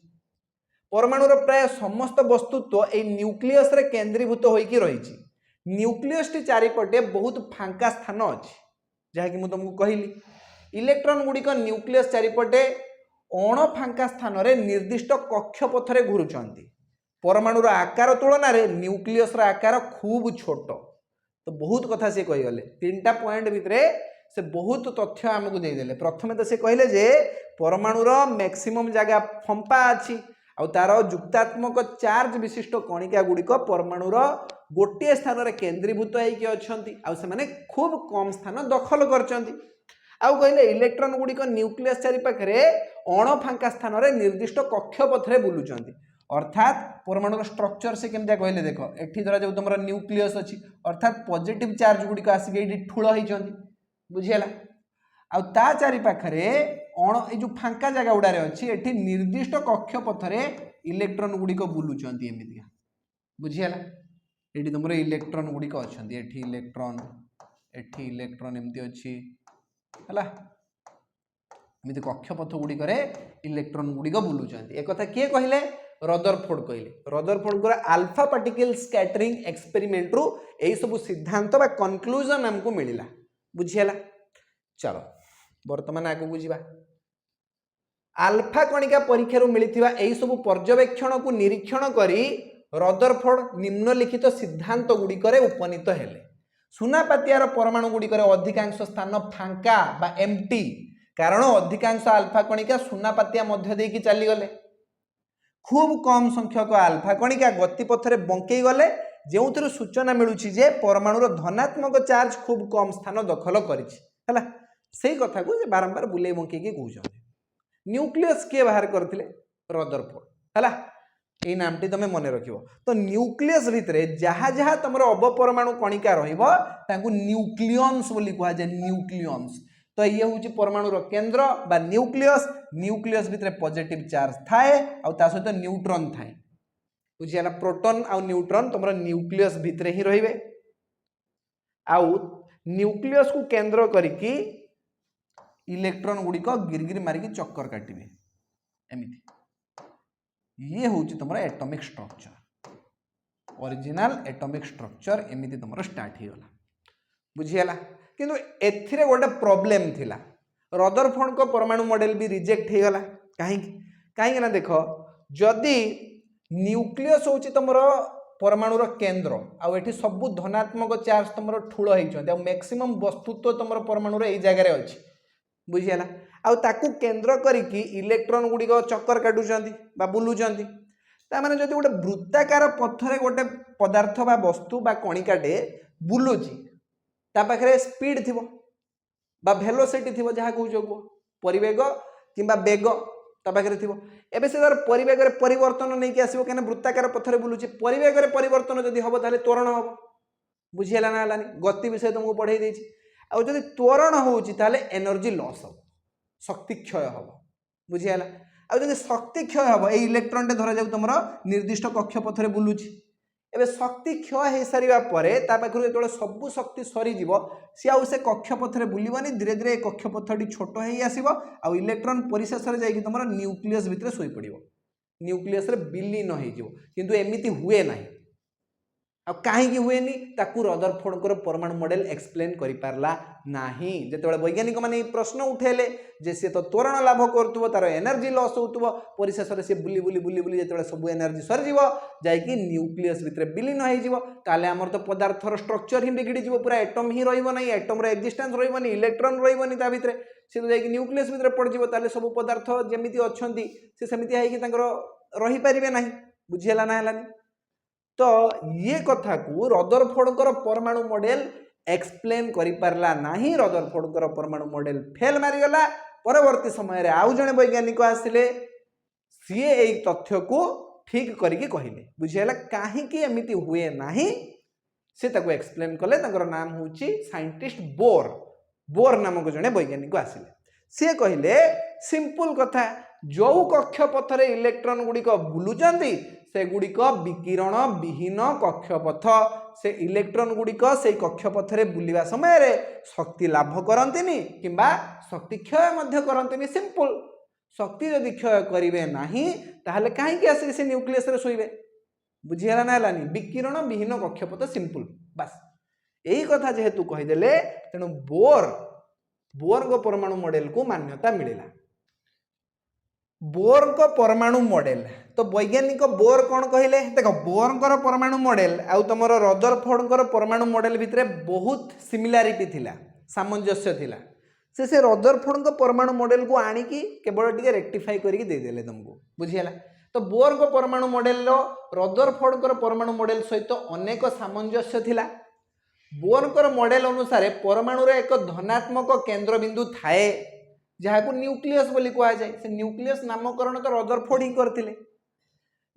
परमाणुर प्राय समस्त वस्तुत्व ए न्यूक्लियस रे केंद्रीभूत होइकी रहिछि न्यूक्लियस टी चारिपटे बहुत फांका स्थान अछि जहा कि मु तुमको कहली इलेक्ट्रॉन गुड़िक न्यूक्लियस चारिपटे अण फांका स्थान रे निर्दिष्ट कक्षपथ रे घुरुचंती परमाणुर आकार तुलना रे न्यूक्लियस रा आकार खूब छोट तो बहुत कथा से कहि गले तीनटा पॉइंट भितरे से बहुत तथ्य हमकु दे देले प्रथमे तो से कहले जे परमाणुर मैक्सिमम जगह फंपा अछि आ तार जुक्तात्मक चार्ज विशिष्ट कणिका गुड़िक परमाणुर गोटे स्थान रे केंद्रीभूत होइकी अछंती आ से माने खूब कम स्थान दखल करचंती आउ कहले इलेक्ट्रॉन गुड़िक न्यूक्लियस चारि पाखरे अण फांका स्थान रे निर्दिष्ट कक्षपथ रे बुलुचंती अर्थात परमाणुर स्ट्रक्चर से केमता कहले देखो एठी धरा जो तुमरो न्यूक्लियस अछि अर्थात पॉजिटिव चार्ज गुड़िक आसी एठी ठुळ होइचंती बुझियला आ ता चारि पाखरे अण ए जो फांका जगह उडारे अछि एठी निर्दिष्ट कक्षपथ रे इलेक्ट्रॉन गुड़िक बुलुचंती एमितिया बुझियला एठी तुमरो इलेक्ट्रॉन गुड़िक अछंती एठी इलेक्ट्रॉन एमति अछि हला एमिति कक्षपथ गुड़िक रे इलेक्ट्रॉन गुड़िक बुलुचंती ए कथा के कहले रदरफोर्ड कहले रदरफोर्ड को अल्फा पार्टिकल स्कैटरिंग एक्सपेरिमेंट रु एई सब सिद्धांत बा कंक्लूजन हमको मिलिला बुझियला चलो बर्तमान आगू जावा आल्फा कणिका परीक्षा मिलता यही सब पर्यवेक्षण को निरीक्षण करी रदरफोर्ड निम्नलिखित सिद्धांत गुड़िक उपनीत हेले सुनापातियार परमाणु गुड़िक अधिकांश स्थान फांका बा एम्प्टी कारण अधिकांश आल्फा कणिका सुनापातिया मध्य देकी चलीगले खूब कम संख्यक आल्फा कणिका गतिपथरे बंकई गले जो सूचना मिलूची जे परमाणुर धनात्मक चार्ज खूब कम स्थान दखल करा से कथा को बारंबार बुले बंकई कहते न्यूक्लियस किए बाहर करते रदरफोर्ड है ये नामटी तुम मन रख तो न्यूक्लियस भितर जहाँ जहाँ तुम अवपरमाणु कणिका न्यूक्लियंस बोली कह जाए न्यूक्लियंस तो ये हूँ परमाणुर केन्द्र बा न्यूक्लियस न्यूक्लियस भितर पॉजिटिव चार्ज थाए आ सहित न्यूट्रॉन थाए बुझीगला प्रोटॉन आ न्यूट्रॉन तुम न्यूक्लियस भितर ही रहिबे आउ न्यूक्लियस को केन्द्र करिकी इलेक्ट्रॉन गुड़िक गिरगिरी मारिकी चक्कर काटिबे एमिति ये हूँ तुम atomic structure original atomic structure एमिति तुम स्टार्ट हो गला बुझीगला किंतु एथिरे गोटे प्रॉब्लम थिला रदरफोर्ड को परमाणु मॉडल भी रिजेक्ट हो गला कहीं ना देख जदि न्यूक्लियस हूँ तुम परमाणुर केन्द्र आठी सब धनात्मक चार्ज तुम ठूल होती मैक्सिमम वस्तुत्व तुम परमाणुर यही जगह अच्छी बुझीगला आउ केन्द्र करिकी इलेक्ट्रॉन गुड़िक चक्कर काटुचंती बा बुलुचंती तामाने जदि गोटे वृत्ताकार पथरे गोटे पदार्थ बा वस्तु बा कणिकाटे बुलुची ता पाखरे स्पीड थिबो बा वेलोसिटी थिबो जहाँ कहूँ परिवेग किंबा बेग ता पाखरे थिबो एबे से तार परिवेग रे परिवर्तन नहीं कि आसीबो केना वृत्ताकार पथरे बुलुची परिवेग रे परिवर्तन जदि हबो ताले त्वरण हबो बुझियला ना हलानी गति विषय तुमको पढ़ाई देछि आ जदि त्वरण होउची ताले एनर्जी लॉस हबो शक्ति क्षय हबो बुझियला आ जदि शक्ति क्षय हबो ए इलेक्ट्रॉन टे धरा जाउ तुमरो निर्दिष्ट कक्षपथरे बुलुची एबे शक्ति क्षय हो सारा पर जो सब शक्ति सरीज सी आउ से कक्षपथरे बुलबनी धीरे धीरे कक्षपथटी छोट हो आसो आ इलेक्ट्रॉन परिशेष में जाकि तुम न्यूक्लियस भितर शोई पड़ न्यूक्लियस विलीन हो एमती हुए ना आ कहीं हुएनी ताकू रदरफोर्ड परमाणु मॉडल एक्सप्लेन कर पारला नाही जिते वैज्ञानिक मैंने प्रश्न उठेले जे सी तो त्वरण लाभ करुव तार एनर्जी लॉस हो परिशेष में सी बुली बुली बुली बुली जो सब एनर्जी सरीज जाकि न्यूक्लियस भितर विलीन होमर तो पदार्थर स्ट्रक्चर ही बिगड़ी पूरा एटम ही रही एटम एक्जिस्टेंस रही इलेक्ट्रॉन रही भितर सी तो जाकि न्यूक्लियस भितर पड़ सब पदार्थ जमी अच्छा सी सेमती रही पारे ना बुझीगला ना हलानी तो ये कथा को रदरफोर्ड परमाणु मॉडल एक्सप्लेन करि पारला नाही रदरफोर्ड परमाणु मॉडल फेल मारिगला परवर्ती समय रे आउ जणे वैज्ञानिक आसिले सी एई तथ्य को ठीक करिके कहिले बुझियला काहे कि एमिति हुए नाही से ताको एक्सप्लेन कले ताकर नाम होची साइंटिस्ट बोर नामक जणे वैज्ञानिक आसिले सी कहिले सिंपल कथा जो कक्षपथरे इलेक्ट्रॉन गुड़िक बुलुचंती से गुड़िक विकिरण विहीन कक्षपथ से इलेक्ट्रॉन गुड़िक से कक्षपथरे बुलिबा समय रे शक्ति लाभ करंतिनी किंबा शक्ति क्षय मध्य करंतिनी सिंपल शक्ति जदि क्षय करिवे नाही ताहले काहे कि आसी से न्यूक्लियस रे सोइबे बुझियला ना हलानी विकिरण विहीन कक्षपथ सिंपल बस यही कथा जेहेतु कहिदेले तेणु बोर को परमाणु मॉडल को मान्यता मिलिला बोर को परमाणु मॉडल तो वैज्ञानिक बोर कौन कहले देख बोर परमाणु मॉडल आउ तुम रदरफोर्ड परमाणु मॉडल भितर बहुत सिमिलारिटी थिला सामंजस्य थिला से रदरफोर्ड परमाणु मॉडल को आनिकी केवल टिके रेक्टिफाई करके दे देले तुमको बुझियला तो बोर को परमाणु मॉडल रदरफोर्ड परमाणु मॉडल सहित अनेक सामंजस्य थिला बोर मॉडल अनुसार परमाणु एक धनात्मक केंद्र बिंदु थाए जहाँ को न्यूक्लियस बोली कह जाए से न्यूक्लियस नामकरण तो रदरफोर्ड ही करते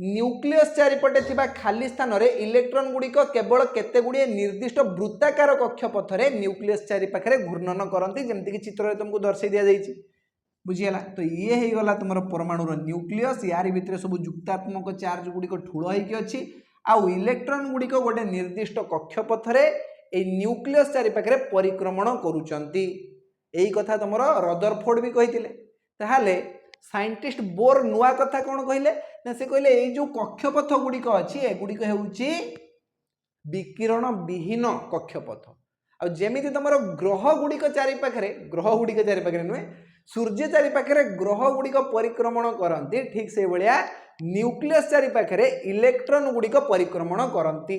न्यूक्लियस चारिपटे थिबा खाली स्थान रे इलेक्ट्रॉन गुड़िक केवल केते गुड़िए निर्दिष्ट वृत्ताकार कक्षपथरे न्यूक्लियस चारि पाखरे घूर्णन करती जमती कि चित्र तुमको दर्शाई दिया जाइए बुझीगला तो ये हो गला तुम परमाणुर न्यूक्लियस यार भितर सब युक्तात्मक चार्ज गुड़िक ठूल होइकी अच्छी आउ इलेक्ट्रॉन गुड़िक गोटे निर्दिष्ट कक्षपथरे ए न्यूक्लियस चारि पाखरे परिक्रमण करूचंती यही कथा तुम रदरफोर्ड भी कही ताहले साइंटिस्ट बोर नुआ कथा कौन कहले ना से कहले ये जो कक्षपथ गुड़िक अच्छी एगुड़िक होउची विकिरण विहीन कक्षपथ जेमिति तुमर ग्रह गुड़िक चारिपाखे नुहे सूर्य चारिपाखे ग्रह गुड़िक परिक्रमण करती ठीक से भाया न्यूक्लियस चारिपाखे इलेक्ट्रॉन गुड़िक परिक्रमण करती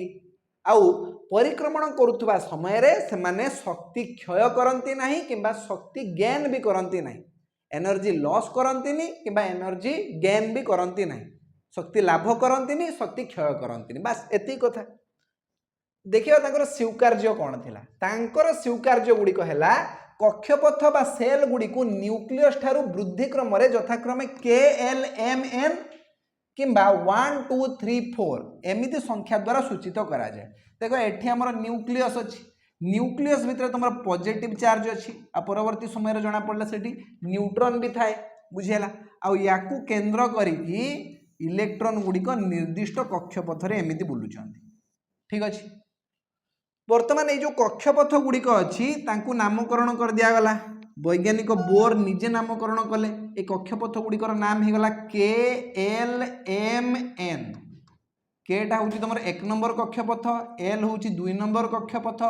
आउ परिक्रमण करुवा समय से माने शक्ति क्षय करती नहीं किंबा शक्ति गेन भी करती नहीं एनर्जी लॉस करती कि एनर्जी गेन भी करती नहीं शक्ति लाभ करती शक्ति क्षय करती बास एति कथा देखिए स्वीकार्य कौन थिला स्वीकार्य गुड़िक है कक्षपथ बा सेल गुड़ी को न्यूक्लियस ठारू वृद्धि क्रम यथाक्रमे KLMN किंबा 1 2 3 4 एमिति संख्या द्वारा सूचित करा जाए देखो एठी हमर न्यूक्लियस अछि न्यूक्लियस भितर तुम पॉजिटिव चार्ज अच्छी आ परवर्ती समय जना पड़ला सेठी न्यूट्रॉन भी थाए बुझेला आ याकू केंद्र करिकी इलेक्ट्रॉन गुड़िक निर्दिष्ट कक्षपथ रे एमिति बुलुचंती ठीक अछि वर्तमान ये जो कक्षपथ गुड़िक अच्छी नामकरण कर दिया गला वैज्ञानिक बोर निजे नामकरण कले ये कक्षपथ गुड़िकर नाम हो गला KLMN केटा हूँ तुम 1 नंबर कक्षपथ L हूँ 2 नंबर कक्षपथ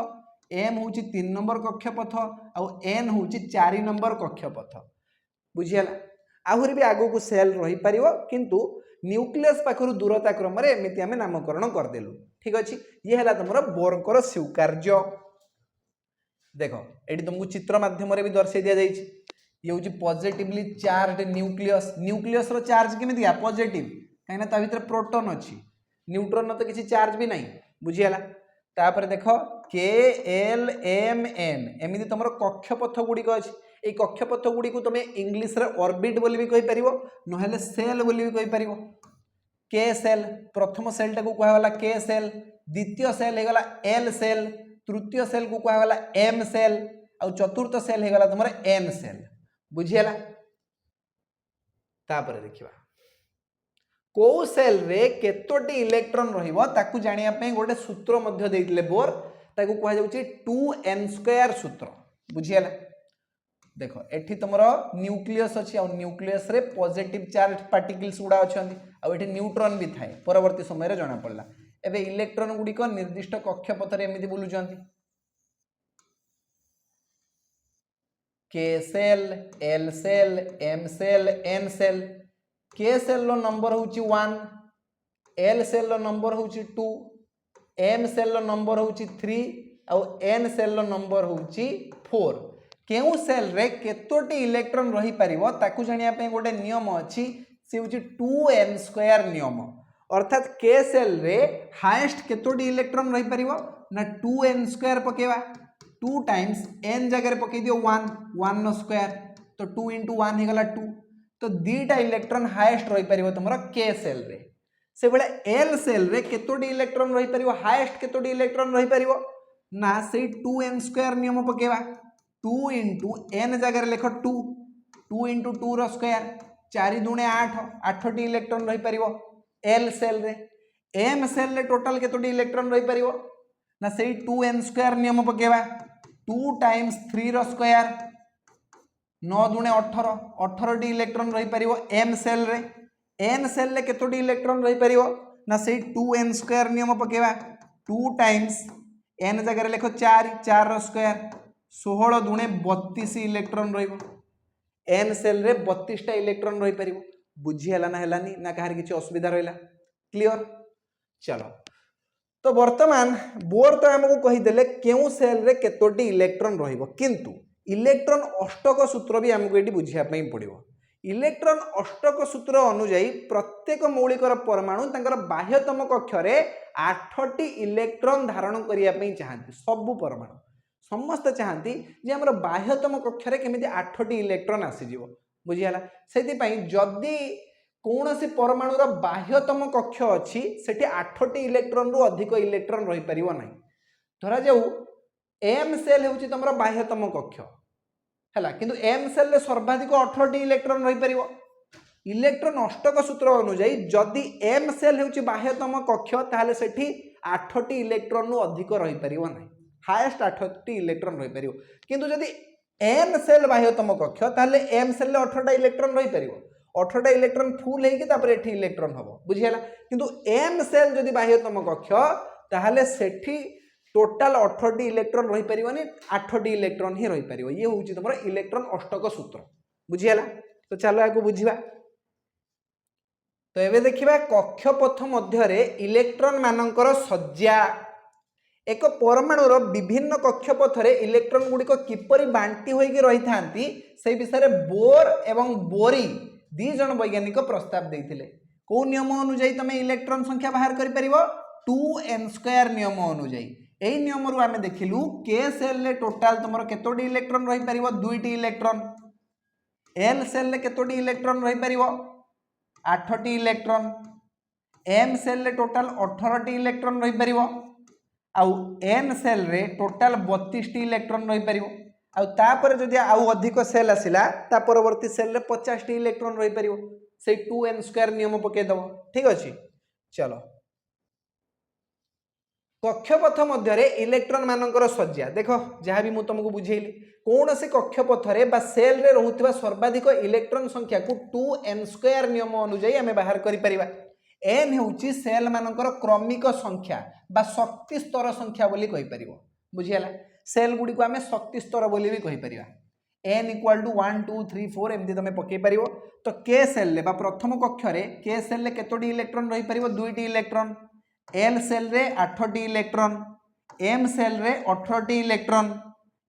M हूँ 3 नंबर कक्षपथ आउ N हूँ 4 नंबर कक्षपथ बुझीगला आहरी भी आगो को सेल रही पारिबो किंतु न्यूक्लियस पाखरु दूरता क्रम रे एमिति आमे नामकरण कर देलु ठीक अछि ये हला तुमरो बोरकर स्वीकार्य देखो एटी तुमको चित्र माध्यम रे भी दर्शाई दिया जाइछि ये होछि पॉजिटिवली चार्ज न्यूक्लियस न्यूक्लियस रो चार्ज केमिति या पॉजिटिव काइना ता भीतर प्रोटॉन अछि न्यूट्रॉन तो किसी चार्ज भी नहीं बुझीगला तापर देखो KLMN एमिति तुमरो कक्षपथ गुड़िक अछि ए कक्षपथ गुड़ी को तुम इंग्लिश रे ऑर्बिट बोली भी कहि परिबो नहेले सेल बोली भी कहि परिबो के सेल प्रथम सेल टाको कहवाला के सेल द्वितीय सेल हे गला एल सेल तृतीय सेल को कहवाला एम सेल आ चतुर्थ सेल हे गला तुमरे एन सेल बुझियला तापर देखिबा को सेल रे केतोटी इलेक्ट्रॉन रहिबो ताकू जानिया पे गोटे सूत्र मध्ये देइतले बोर ताकू कहै जाउची 2n² सूत्र बुझियला देखो एठी तुमरो न्यूक्लियस अछि आ न्यूक्लियस रे पॉजिटिव चार्ज पार्टिकल्स गुडा अछंती आ एठी न्यूट्रॉन भी थाए परवर्ती समय रे जाना पड़ला एबे इलेक्ट्रॉन गुडी को निर्दिष्ट कक्षपथ रे एमिति बुलुचंती K shell L shell M shell N shell K shell रो नंबर होची 1 L सेल रो नंबर होची 2 M सेल रो नंबर होची 3 आ N सेल रो नंबर होची 4 केउ सेल रे केतोटी इलेक्ट्रॉन रही परिबो ताकू जानिया पे गोटे नियम अछि से होची 2n² नियम अर्थात के सेल रे हाईएस्ट केतोटी इलेक्ट्रॉन रही परिबो ना 2n² पकेवा 2 टाइम्स n जगह पके दियो 1 तो 2 * 1 हे गला 2 तो दीटा इलेक्ट्रॉन हाईएस्ट रही परिबो तमरो के सेल रे से बेले एल सेल रे केतोटी इलेक्ट्रॉन रही परिबो हाईएस्ट केतोटी इलेक्ट्रॉन रही परिबो ना से 2n² नियम पकेवा 2 * n जगह लिख 2 2 * 2 रो स्क्वायर 4 × 2 = 8 8 टी इलेक्ट्रॉन रही परिबो एल सेल रे एम सेल रे टोटल केतोटी इलेक्ट्रॉन रही परिबो ना से 2n² नियम पकेवा 2 टाइम्स 3 रो स्क्वायर 9 × 2 = 18 18 टी इलेक्ट्रॉन रही परिबो एम सेल रे एन सेल रे केतोटी इलेक्ट्रॉन रही परिबो ना से 2n² नियम पकेवा 2 टाइम्स n जगह लिख 4 4 रो स्क्वायर 16 × 2 = 32 इलेक्ट्रॉन रहिबो एन सेल रे 32 टा इलेक्ट्रॉन रही परिबो बुझी हला ना हलानी ना कहार किछि असुविधा रहला क्लियर चलो तो वर्तमान बोर तो हमको कहि देले केउ सेल रे केतोटी इलेक्ट्रॉन रहिबो किंतु इलेक्ट्रॉन अष्टक सूत्र भी हमको एटी बुझिया पई पड़िबो इलेक्ट्रॉन अष्टक सूत्र अनुसार प्रत्येक मौलिकर परमाणु तांकर बाह्यतम कक्ष रे 8 टी इलेक्ट्रॉन धारण करिया पई चाहନ୍ତି सब परमाणु समस्त चाहती जे हमर बाह्यतम कक्ष रे केमिति 8 टी इलेक्ट्रॉन आसी जिवो बुझियाला सेति पई जदी कोनोसी परमाणु रो बाह्यतम कक्ष अछि सेठी 8 टी इलेक्ट्रॉन रु अधिक इलेक्ट्रॉन रही परिबो नै धरा जाऊ एम सेल होची तमरो बाह्यतम कक्ष हला किंतु एम सेल रे सर्वाधिक 18 टी इलेक्ट्रॉन रही परिबो इलेक्ट्रॉन अष्टक सूत्र अनुसार जदी एम सेल होची बाह्यतम कक्ष ताहाले सेठी 8 टी इलेक्ट्रॉन रु अधिक रही परिबो नै हाईएस्ट 8 टी इलेक्ट्रॉन रही परिबो किंतु जदी एन सेल बाह्यतम कक्ष ताहाले एम सेल रे 18 टा इलेक्ट्रॉन रही परिबो 18 टा इलेक्ट्रॉन फुल हेकी तापर एठी इलेक्ट्रॉन हबो बुझियाला किंतु एम सेल जदी बाह्यतम कक्ष ताहाले सेठी टोटाल 18 इलेक्ट्रॉन रही परिवनी 8 इलेक्ट्रॉन ही रही परिवो। ये होची तुमरो इलेक्ट्रॉन अष्टक सूत्र बुझियला। तो चलो आको बुझिबा। तो एबे देखिबा कक्षपथ मध्य रे इलेक्ट्रॉन मानकर सज्जा। एक परमाणुर विभिन्न कक्षपथ रे इलेक्ट्रॉन गुडी को किपरि बांटी होई के रही थांती से विषय रे बोर एवं बोरी दी जन वैज्ञानिक प्रस्ताव देइथिले। को नियम अनुसार तमे इलेक्ट्रॉन संख्या बाहर करि परिबो 2n² नियम अनुसार। एही नियम रु आमे देखिलु k सेल रे टोटल तुमरो केतोटी इलेक्ट्रॉन रही परिबो 2टी इलेक्ट्रॉन। l सेल रे केतोटी इलेक्ट्रॉन रही परिबो 8टी इलेक्ट्रॉन। m सेल रे टोटल 18टी इलेक्ट्रॉन रही परिबो। आउ n सेल रे टोटल 32टी इलेक्ट्रॉन रही परिबो। आउ तापर जदि आउ अधिक सेल आसिला ता परवर्ती सेल रे 50टी इलेक्ट्रॉन रही परिबो। से 2n² नियम पके दबो। ठीक अछि। चलो कक्षपथ मध्य रे इलेक्ट्रॉन मानकर सज्जा देखो जहाँ भी मु तुमको बुझेली कौन से कक्षपथ रे बा सेल रे रहुथिबा सर्वाधिक इलेक्ट्रॉन संख्या को 2n² नियम अनुसार आमे बाहर करि परिबा। n होउची सेल मानकर क्रमिक संख्या बा शक्ति स्तर संख्या बोली कहि परिबो। बुझियला। सेल गुडी को आमे शक्ति स्तर बोली भी कहि परिबा। n = 1 2 3 4 एमती तमे पके परिबो। तो k सेल ले बा प्रथम कक्ष रे k सेल ले केतोटी इलेक्ट्रॉन रही परिबो 2टी इलेक्ट्रॉन। l सेल रे 8टी इलेक्ट्रॉन। m सेल रे 18टी इलेक्ट्रॉन।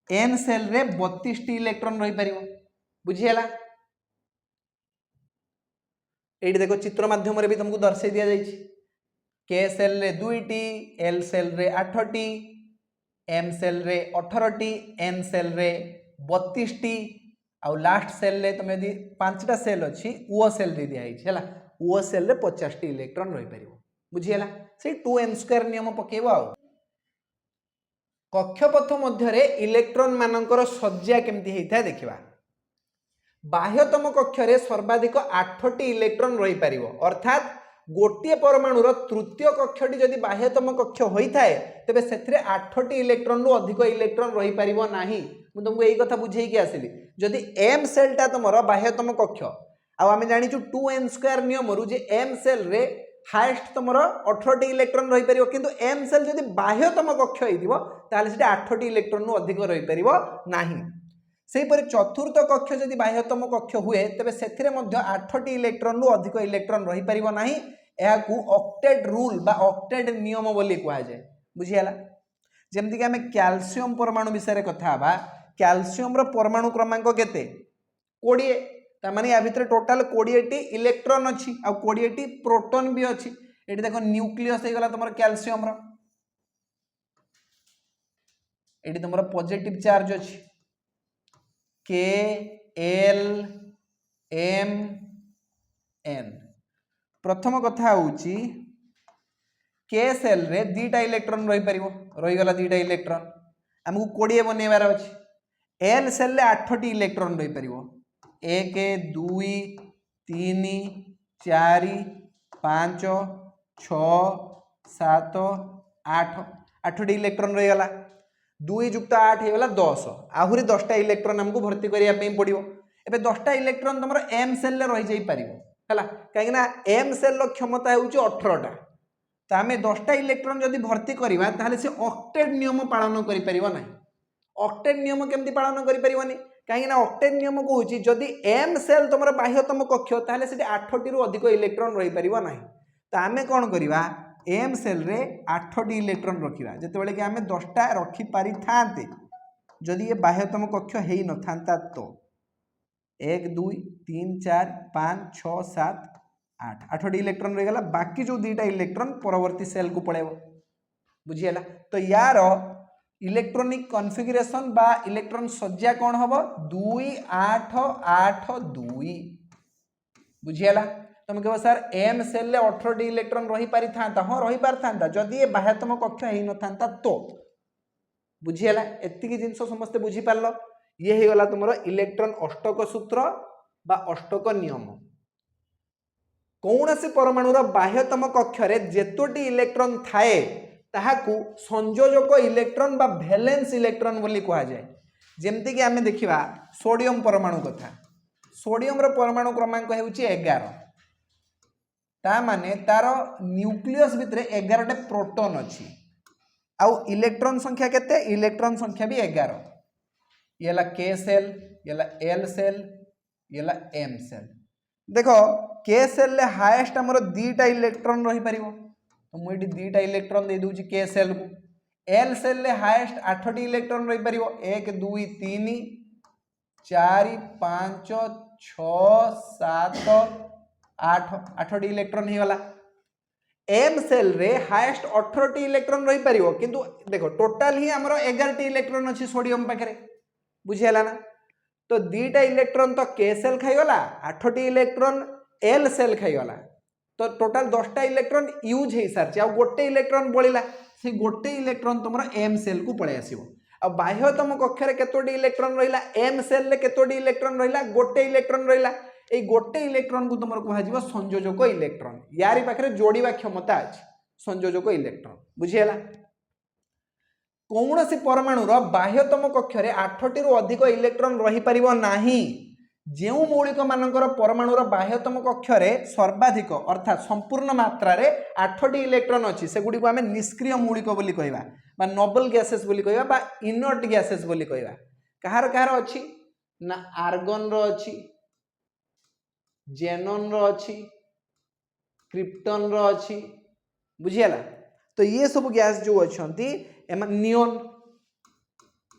n सेल रे 32टी इलेक्ट्रॉन रही परिबो। बुझियला। एठी देखो चित्र माध्यम रे भी तुमको दर्शाई दिया जाइछि। k सेल रे 2टी, l सेल रे 8टी, m सेल रे 18टी, n सेल रे 32टी आउ लास्ट सेल रे तुम यदि 5टा सेल अछि o सेल दे दिया हिछ हैला o सेल रे 50टी इलेक्ट्रॉन रही परिबो। बुझियला। से 2n² नियम पकेबो। आउ कक्षपथ मध्य रे इलेक्ट्रॉन मानकर सज्जा केमती हेइथा देखिबा। बाह्यतम कक्ष रे सर्वाधिक 8टी इलेक्ट्रॉन रही परिबो। अर्थात गोटे परमाणुर तृतीय कक्षटी जदि बाह्यतम कक्ष होई थाए तबे सेथरे 8टी इलेक्ट्रॉन रु अधिक इलेक्ट्रॉन रही परिबो नाही। मु तुमको एई कथा बुझेई के आसिली। जदि m सेलटा तुमरो बाह्यतम कक्ष आ आमे जानिचु 2n² नियम रु जे m सेल रे हाईएस्ट तुमरो 18टी इलेक्ट्रॉन रही परिबो किंतु m सेल जदि बाह्यतम कक्ष हेइदिबो ताले सेटा 8टी इलेक्ट्रॉन रु अधिक रही परिबो नाही। सेही परि चतुर्थ कक्ष जदि बाह्यतम कक्ष हुए तबे सेथिरे मध्ये 8टी इलेक्ट्रॉन रु अधिक इलेक्ट्रॉन रही परिबो नाही। एहाकू ऑक्टेट रूल बा ऑक्टेट नियम बोली कहा जाय। बुझियाला। जेमति कि हमें कैल्शियम परमाणु विषय कथा हबा। कैल्शियम रो परमाणु क्रमांक केते 20 ता माने या भितर टोटल 20टी इलेक्ट्रॉन अछि आ 20टी प्रोटॉन भी अछि। एठी देखो न्यूक्लियस हे गला तमरो कैल्शियम रो। एठी तमरो पॉजिटिव चार्ज अछि K L M N। प्रथम कथा होउची K सेल रे 2टा इलेक्ट्रॉन रही परिबो रही गला 2टा इलेक्ट्रॉन हमकु 20 बनेबार अछि। L सेल रे 8टी इलेक्ट्रॉन रही परिबो 1 2 3 4 5 6 7 8 8टी इलेक्ट्रॉन रही गला 2 + 8 हे गला 10 आहुरी 10टा इलेक्ट्रॉन हमकु भर्ती करिया पे पड़िबो। एबे 10टा इलेक्ट्रॉन तमरो m सेल रे रही जाई परिबो हला काहे ना m सेल रो क्षमता होउची 18टा ता हमें 10टा इलेक्ट्रॉन जदि भर्ती करिबा ताले से ऑक्टेट नियम पालन करि परिबो नाही। ऑक्टेट नियम केमति पालन करि परिबोनी काहे ना ऑक्टेट नियम कहूची जदि m सेल तमरो बाह्यतम कक्ष ताले से 8टी रु अधिक इलेक्ट्रॉन रही परिबो नाही। ता हमें कोन करिबा m सेल रे 8टी इलेक्ट्रॉन रखिबा जेते बेले कि हमें 10टा रखि पारि थांते जदि ये बाह्यतम कक्ष हेई न थांता तो 1 2 3 4 5 6 7 8 8टी इलेक्ट्रॉन रही गला बाकी जो 2टा इलेक्ट्रॉन परवर्ती सेल को पळेबो। बुझियला। तो यार इलेक्ट्रॉनिक कॉन्फ़िगरेशन बा इलेक्ट्रॉन सज्जा कोन हबो 2 8 8 2। बुझियला। तुम कहबो सर m सेल ले 18टी इलेक्ट्रॉन रही पारि थांता हां रही पार थांता जदि ये बाह्यतम कक्ष हेई न थांता तो। बुझियला। एत्ति की जिंस समस्त बुझी पारलो। ये हे गला तुमरो इलेक्ट्रॉन अष्टक सूत्र बा अष्टक नियम। कौन से परमाणुर बाह्यतम कक्ष रे जेतोटी इलेक्ट्रॉन थाए ताहाकू संयोजक इलेक्ट्रॉन बा वैलेंस इलेक्ट्रॉन बोली कहा जाए। जेमति कि आमे देखिबा सोडियम परमाणु कथा। सोडियम रो परमाणु क्रमांक हेउची 11 ता माने तार न्यूक्लियस भितरे 11टा प्रोटॉन अछि आउ इलेक्ट्रॉन संख्या केते इलेक्ट्रॉन संख्या भी 11 ये ला के सेल ये ला एल सेल ये ला एम सेल देखो के सेल ले हाईएस्ट हमरो दीटा इलेक्ट्रॉन रही परिबो तो मु एटी दीटा इलेक्ट्रॉन दे दूची के सेल को एल सेल ले हाईएस्ट 8टी इलेक्ट्रॉन रही परिबो 1 2 3 4 5 6 7 8 8टी इलेक्ट्रॉन ही वाला एम सेल रे हाईएस्ट 18टी इलेक्ट्रॉन रही परिबो किंतु देखो टोटल ही हमरो 11टी इलेक्ट्रॉन अछि सोडियम पाखरे बुझियाला ना तो दीटा इलेक्ट्रॉन तो के सेल खाइगला 8टी इलेक्ट्रॉन एल सेल खाइगला तो टोटल 10टा इलेक्ट्रॉन यूज हे सारछि आ गोटे इलेक्ट्रॉन बळिला से गोटे इलेक्ट्रॉन तुमरो एम सेल को पळे आसीबो आ बाह्यतम कक्षरे केतोटी इलेक्ट्रॉन रहिला एम सेल ले केतोटी इलेक्ट्रॉन रहिला गोटे इलेक्ट्रॉन रहिला ए गोटे इलेक्ट्रॉन को तुमरो कहजिबो संयोजक इलेक्ट्रॉन यारी पाखरे जोड़ीबा क्षमता अछि संयोजक इलेक्ट्रॉन बुझियला कौन सी परमाणुर बाह्यतम कक्षरे 8टी रु अधिक इलेक्ट्रॉन रही परिबो नाही जेउ मौलिक मानकर परमाणुर बाह्यतम कक्षरे सर्वाधिक अर्थात संपूर्ण मात्रा रे 8टी इलेक्ट्रॉन अछि सेगुडी को हमें निष्क्रिय मौलिक बोली कहबा बा नोबल गैसेस बोली कहबा बा इनर्ट गैसेस बोली कहबा कहार कहार अछि ना आर्गन रो अछि जेनन रो अछि क्रिप्टन रो अछि बुझियला तो ये सब गैस जो अछंती एमा नियॉन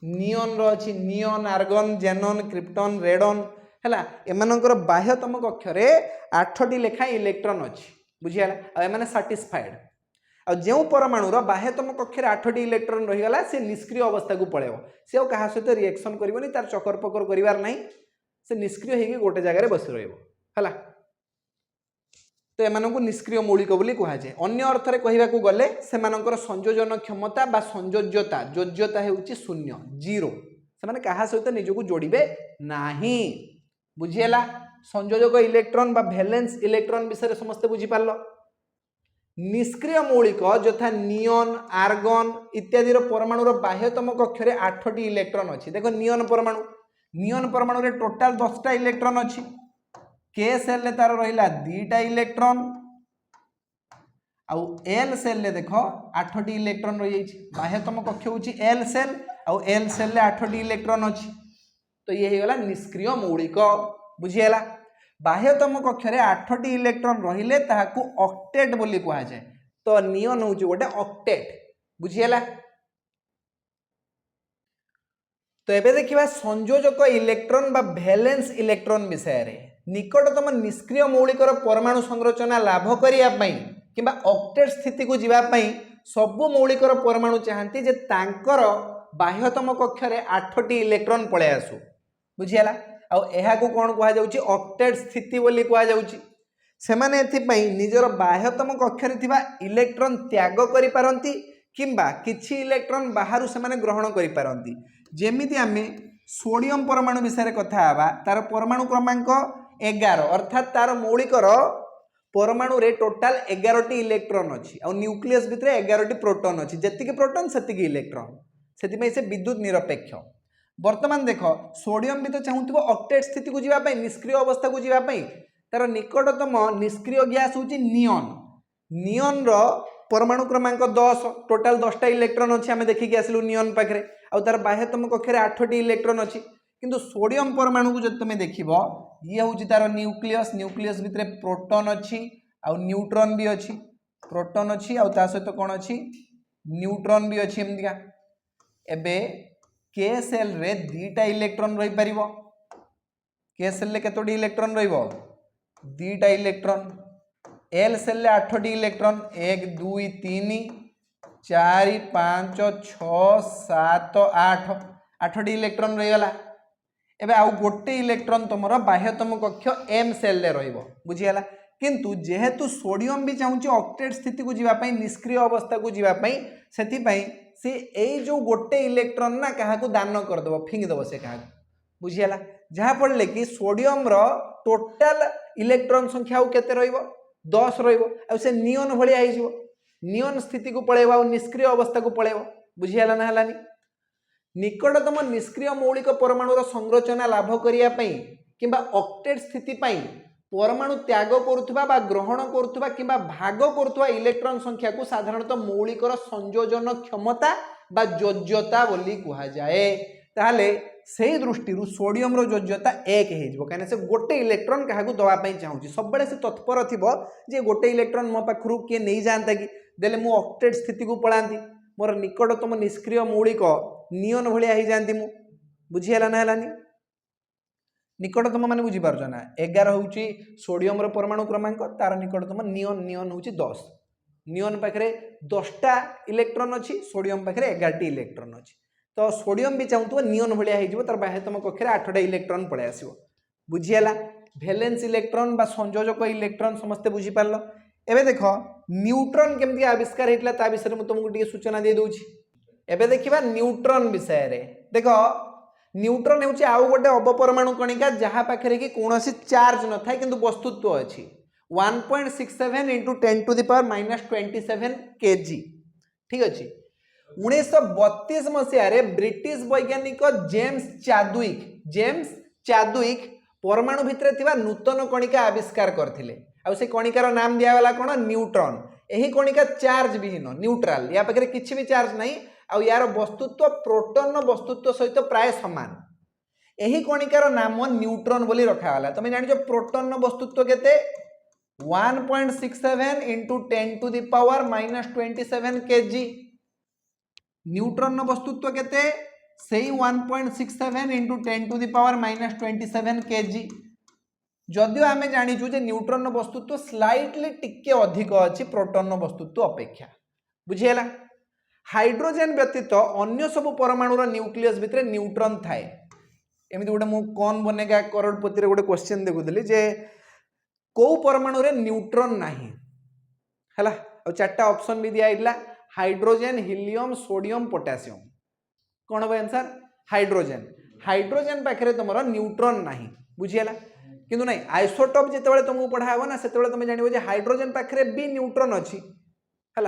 नियॉन रो अछि नियॉन आर्गन जेनन क्रिप्टन रेडन हैला एमानकर बाह्यतम कक्षरे 8टी लेखा इलेक्ट्रॉन अछि बुझियला आ एमाने सैटिस्फाइड आ जेउ परमाणुर बाह्यतम कक्षरे 8टी इलेक्ट्रॉन रही गला से निष्क्रिय अवस्था को पळेबो से कहा सहित रिएक्शन करबोनी तार चक्कर पकर करिवार नाही से निष्क्रिय हेगी गोटे जगह रे बस रहइबो हैला तो एमानकु निष्क्रिय मौलिक बोली कहा जाए अन्य अर्थ रे कहिबा को गले से मानकर संयोजन क्षमता बा संयोज्यता योज्यता हेउची शून्य जीरो से माने कहा सहित निजको जोड़िबे नाही बुझियला संयोजक इलेक्ट्रॉन बा वैलेंस इलेक्ट्रॉन विषय समस्त बुझी पारलो निष्क्रिय मौलिक यथा नियॉन आर्गन इत्यादि परमाणुर बाह्यतम कक्षरे 8टी इलेक्ट्रॉन अछि देखो नियॉन परमाणु रे टोटल 10टा इलेक्ट्रॉन अछि के सेल ले तार रहिला दीटा इलेक्ट्रॉन आउ एल सेल ले देखो 8टी इलेक्ट्रॉन रही जाइछि बाह्यतम कक्ष होछि एल सेल आउ एल सेल ले 8टी इलेक्ट्रॉन अछि तो ये हे गला निष्क्रिय मौलिक बुझियला बाह्यतम कक्षरे 8टी इलेक्ट्रॉन रहिले ताहाकू ऑक्टेट बोली कहा जाय तो नियॉन होछि गोटे ऑक्टेट बुझियला तो एबे देखिबा संयोजक इलेक्ट्रॉन बा वैलेंस इलेक्ट्रॉन विषय रे निकटतम निष्क्रिय मौलिकर परमाणु संरचना लाभ करिया पई किबा ऑक्टेट स्थिति को जीवा पई सब मौलिकर परमाणु चाहंती जे तांकर बाह्यतम कक्षरे 8टी इलेक्ट्रॉन पळे आसु बुझियला आ एहा को कोन कहा जाउची ऑक्टेट स्थिति बोली कहा जाउची से माने एथि पई निजर बाह्यतम कक्षरे थिबा इलेक्ट्रॉन त्याग करि पारंती किबा किछि इलेक्ट्रॉन बाहरु से माने ग्रहण करि पारंती जेमिति आमे सोडियम परमाणु विषय कथा आबा तार परमाणु क्रमांक 11 अर्थात तार मौलिकर परमाणु रे टोटल 11टी इलेक्ट्रॉन अछि आ न्यूक्लियस भितरे 11टी प्रोटॉन अछि जतिके प्रोटॉन सेतिके इलेक्ट्रॉन सेति में से विद्युत निरपेक्ष वर्तमान देखो सोडियम भी तो चाहूथिबो ऑक्टेट स्थिति को जीवा पई निष्क्रिय अवस्था को जीवा पई तार निकटतम निष्क्रिय गैस होची नियॉन रो परमाणु क्रमांक 10 टोटल 10टा इलेक्ट्रॉन अछि हमें देखि के आसलु नियॉन पाखरे आ तार बाह्यतम कक्षरे 8टी इलेक्ट्रॉन अछि किंतु सोडियम परमाणु को जब तुम देखिबो ये होची तार न्यूक्लियस भितरे प्रोटॉन अछि आ न्यूट्रॉन भी अछि प्रोटॉन अछि आ ता सहित कोन अछि न्यूट्रॉन भी अछि एमदिका एबे के सेल रे दीटा इलेक्ट्रॉन रही परिबो के सेल ले केतोटी इलेक्ट्रॉन रहिबो दीटा इलेक्ट्रॉन एल सेल ले 8टी इलेक्ट्रॉन 1 2 3 4 5 6 7 8 8टी इलेक्ट्रॉन रही गला एबे आउ गोटे इलेक्ट्रॉन तुमरो बाह्यतम कक्ष एम सेल ले रहिबो बुझियला किंतु जेहेतु सोडियम भी चाहूची ऑक्टेट स्थिति को जीवा पई निष्क्रिय अवस्था को जीवा पई सेति पई से एई जो गोटे इलेक्ट्रॉन ना कहा को दान कर देबो फिंग देबो से कहा बुझियला जहा पड़ले कि सोडियम रो टोटल इलेक्ट्रॉन संख्या केते रहिबो 10 रहिबो आ से नियॉन भलिया आइ जिवो नियॉन स्थिति को पळेबो निष्क्रिय अवस्था को पळेबो बुझियला ना हलानी निकटतम निष्क्रिय मौलिक परमाणुर संरचना लाभ करिया पई किबा ऑक्टेट स्थिति पई परमाणु त्याग करुवा बा ग्रहण करुवा किंबा भाग करुवा इलेक्ट्रॉन संख्या को साधारणतः मौलिकर संयोजन क्षमता बा योज्यता बोली कहा जाए। ताहले सही दृष्टि सोडियम रो योज्यता 1 हो कहीं से गोटे इलेक्ट्रॉन क्या दवाई चाहूँगी सब बड़े से तत्पर थी जे गोटे इलेक्ट्रॉन मो पाखु किए नहीं जाता कि देले मु ऑक्टेट स्थिति को पलांती मोर निकटतम निष्क्रिय मौलिक नियन भाया हो जाती मु बुझीगला ना है निकटतम मान बुझीपार ना 11 हूँ सोडियम परमाणु क्रमांक तार निकटतम नियन नियन हूँ 10 नियन पाखे 10टा इलेक्ट्रॉन अच्छी सोडियम पाखे 11टी इलेक्ट्रॉन अच्छी तो सोडियम भी चाहूँ नियन भाया हो तार बाह्यतम कक्षे 8टा इलेक्ट्रॉन पलि आस बुझीगला भैलेंस इलेक्ट्रॉन बा संयोजक इलेक्ट्रॉन समस्ते बुझीपार एबे देख न्यूट्रॉन केमती आविष्कार होता ता विषय में तुमको टे सूचना दे दूँ एबे देखिबा न्यूट्रॉन विषय रे देख न्यूट्रॉन होउची आउ गोटे अवपरमाणु कणिका जहाँ पाखे कि कौन चार्ज न था किंतु वस्तुत्व अच्छी 1.67 इंटू 10⁻⁻27 kg ठीक अच्छे 1932 मसीह ब्रिटिश वैज्ञानिक जेम्स चादुइक परमाणु भितर थिबा नूतन कणिका आविष्कार करथिले आ से कणिकार नाम दियागला कौन न्यूट्रॉन यही कणिका चार्ज विहीन न्यूट्राल या पाखे किसी भी चार्ज नहीं आ यार वस्तुत्व प्रोटॉन वस्तुत्व सहित प्राय सामान यही कणिकार नाम न्यूट्रॉन बोली रखागला तुम जान प्रोटॉन वस्तुत्व केते 1.67 इंटू 10⁻⁻27 kg न्यूट्रॉन वस्तुत्व केते सही 1.67 इंटू 10⁻⁻27 kg जदिव आम जाचु जे न्यूट्रॉन वस्तुत्व स्लाइटली टिके अधिक अच्छी प्रोटॉन वस्तुत्व अपेक्षा बुझीगला हाइड्रोजेन व्यतीत अन्य सब परमाणुर न्यूक्लियस भितर न्यूट्रॉन थाए एमती गोटे मु कौन बनेगा करोड़पति गोटे क्वेश्चन देखुली जे कौ परमाणु रे न्यूट्रॉन नाही हैला और 4टा ऑप्शन भी दिया हाइड्रोजेन हीलियम सोडियम पोटेशियम कौन हम आंसर हाइड्रोजेन हाइड्रोजेन पाखे तुम न्यूट्रॉन नाही बुझीगला किंतु नहीं आइसोटोप जिते तुमको पढ़ा ना से तुम जान हाइड्रोजेन पाखे भी न्यूट्रॉन अच्छी है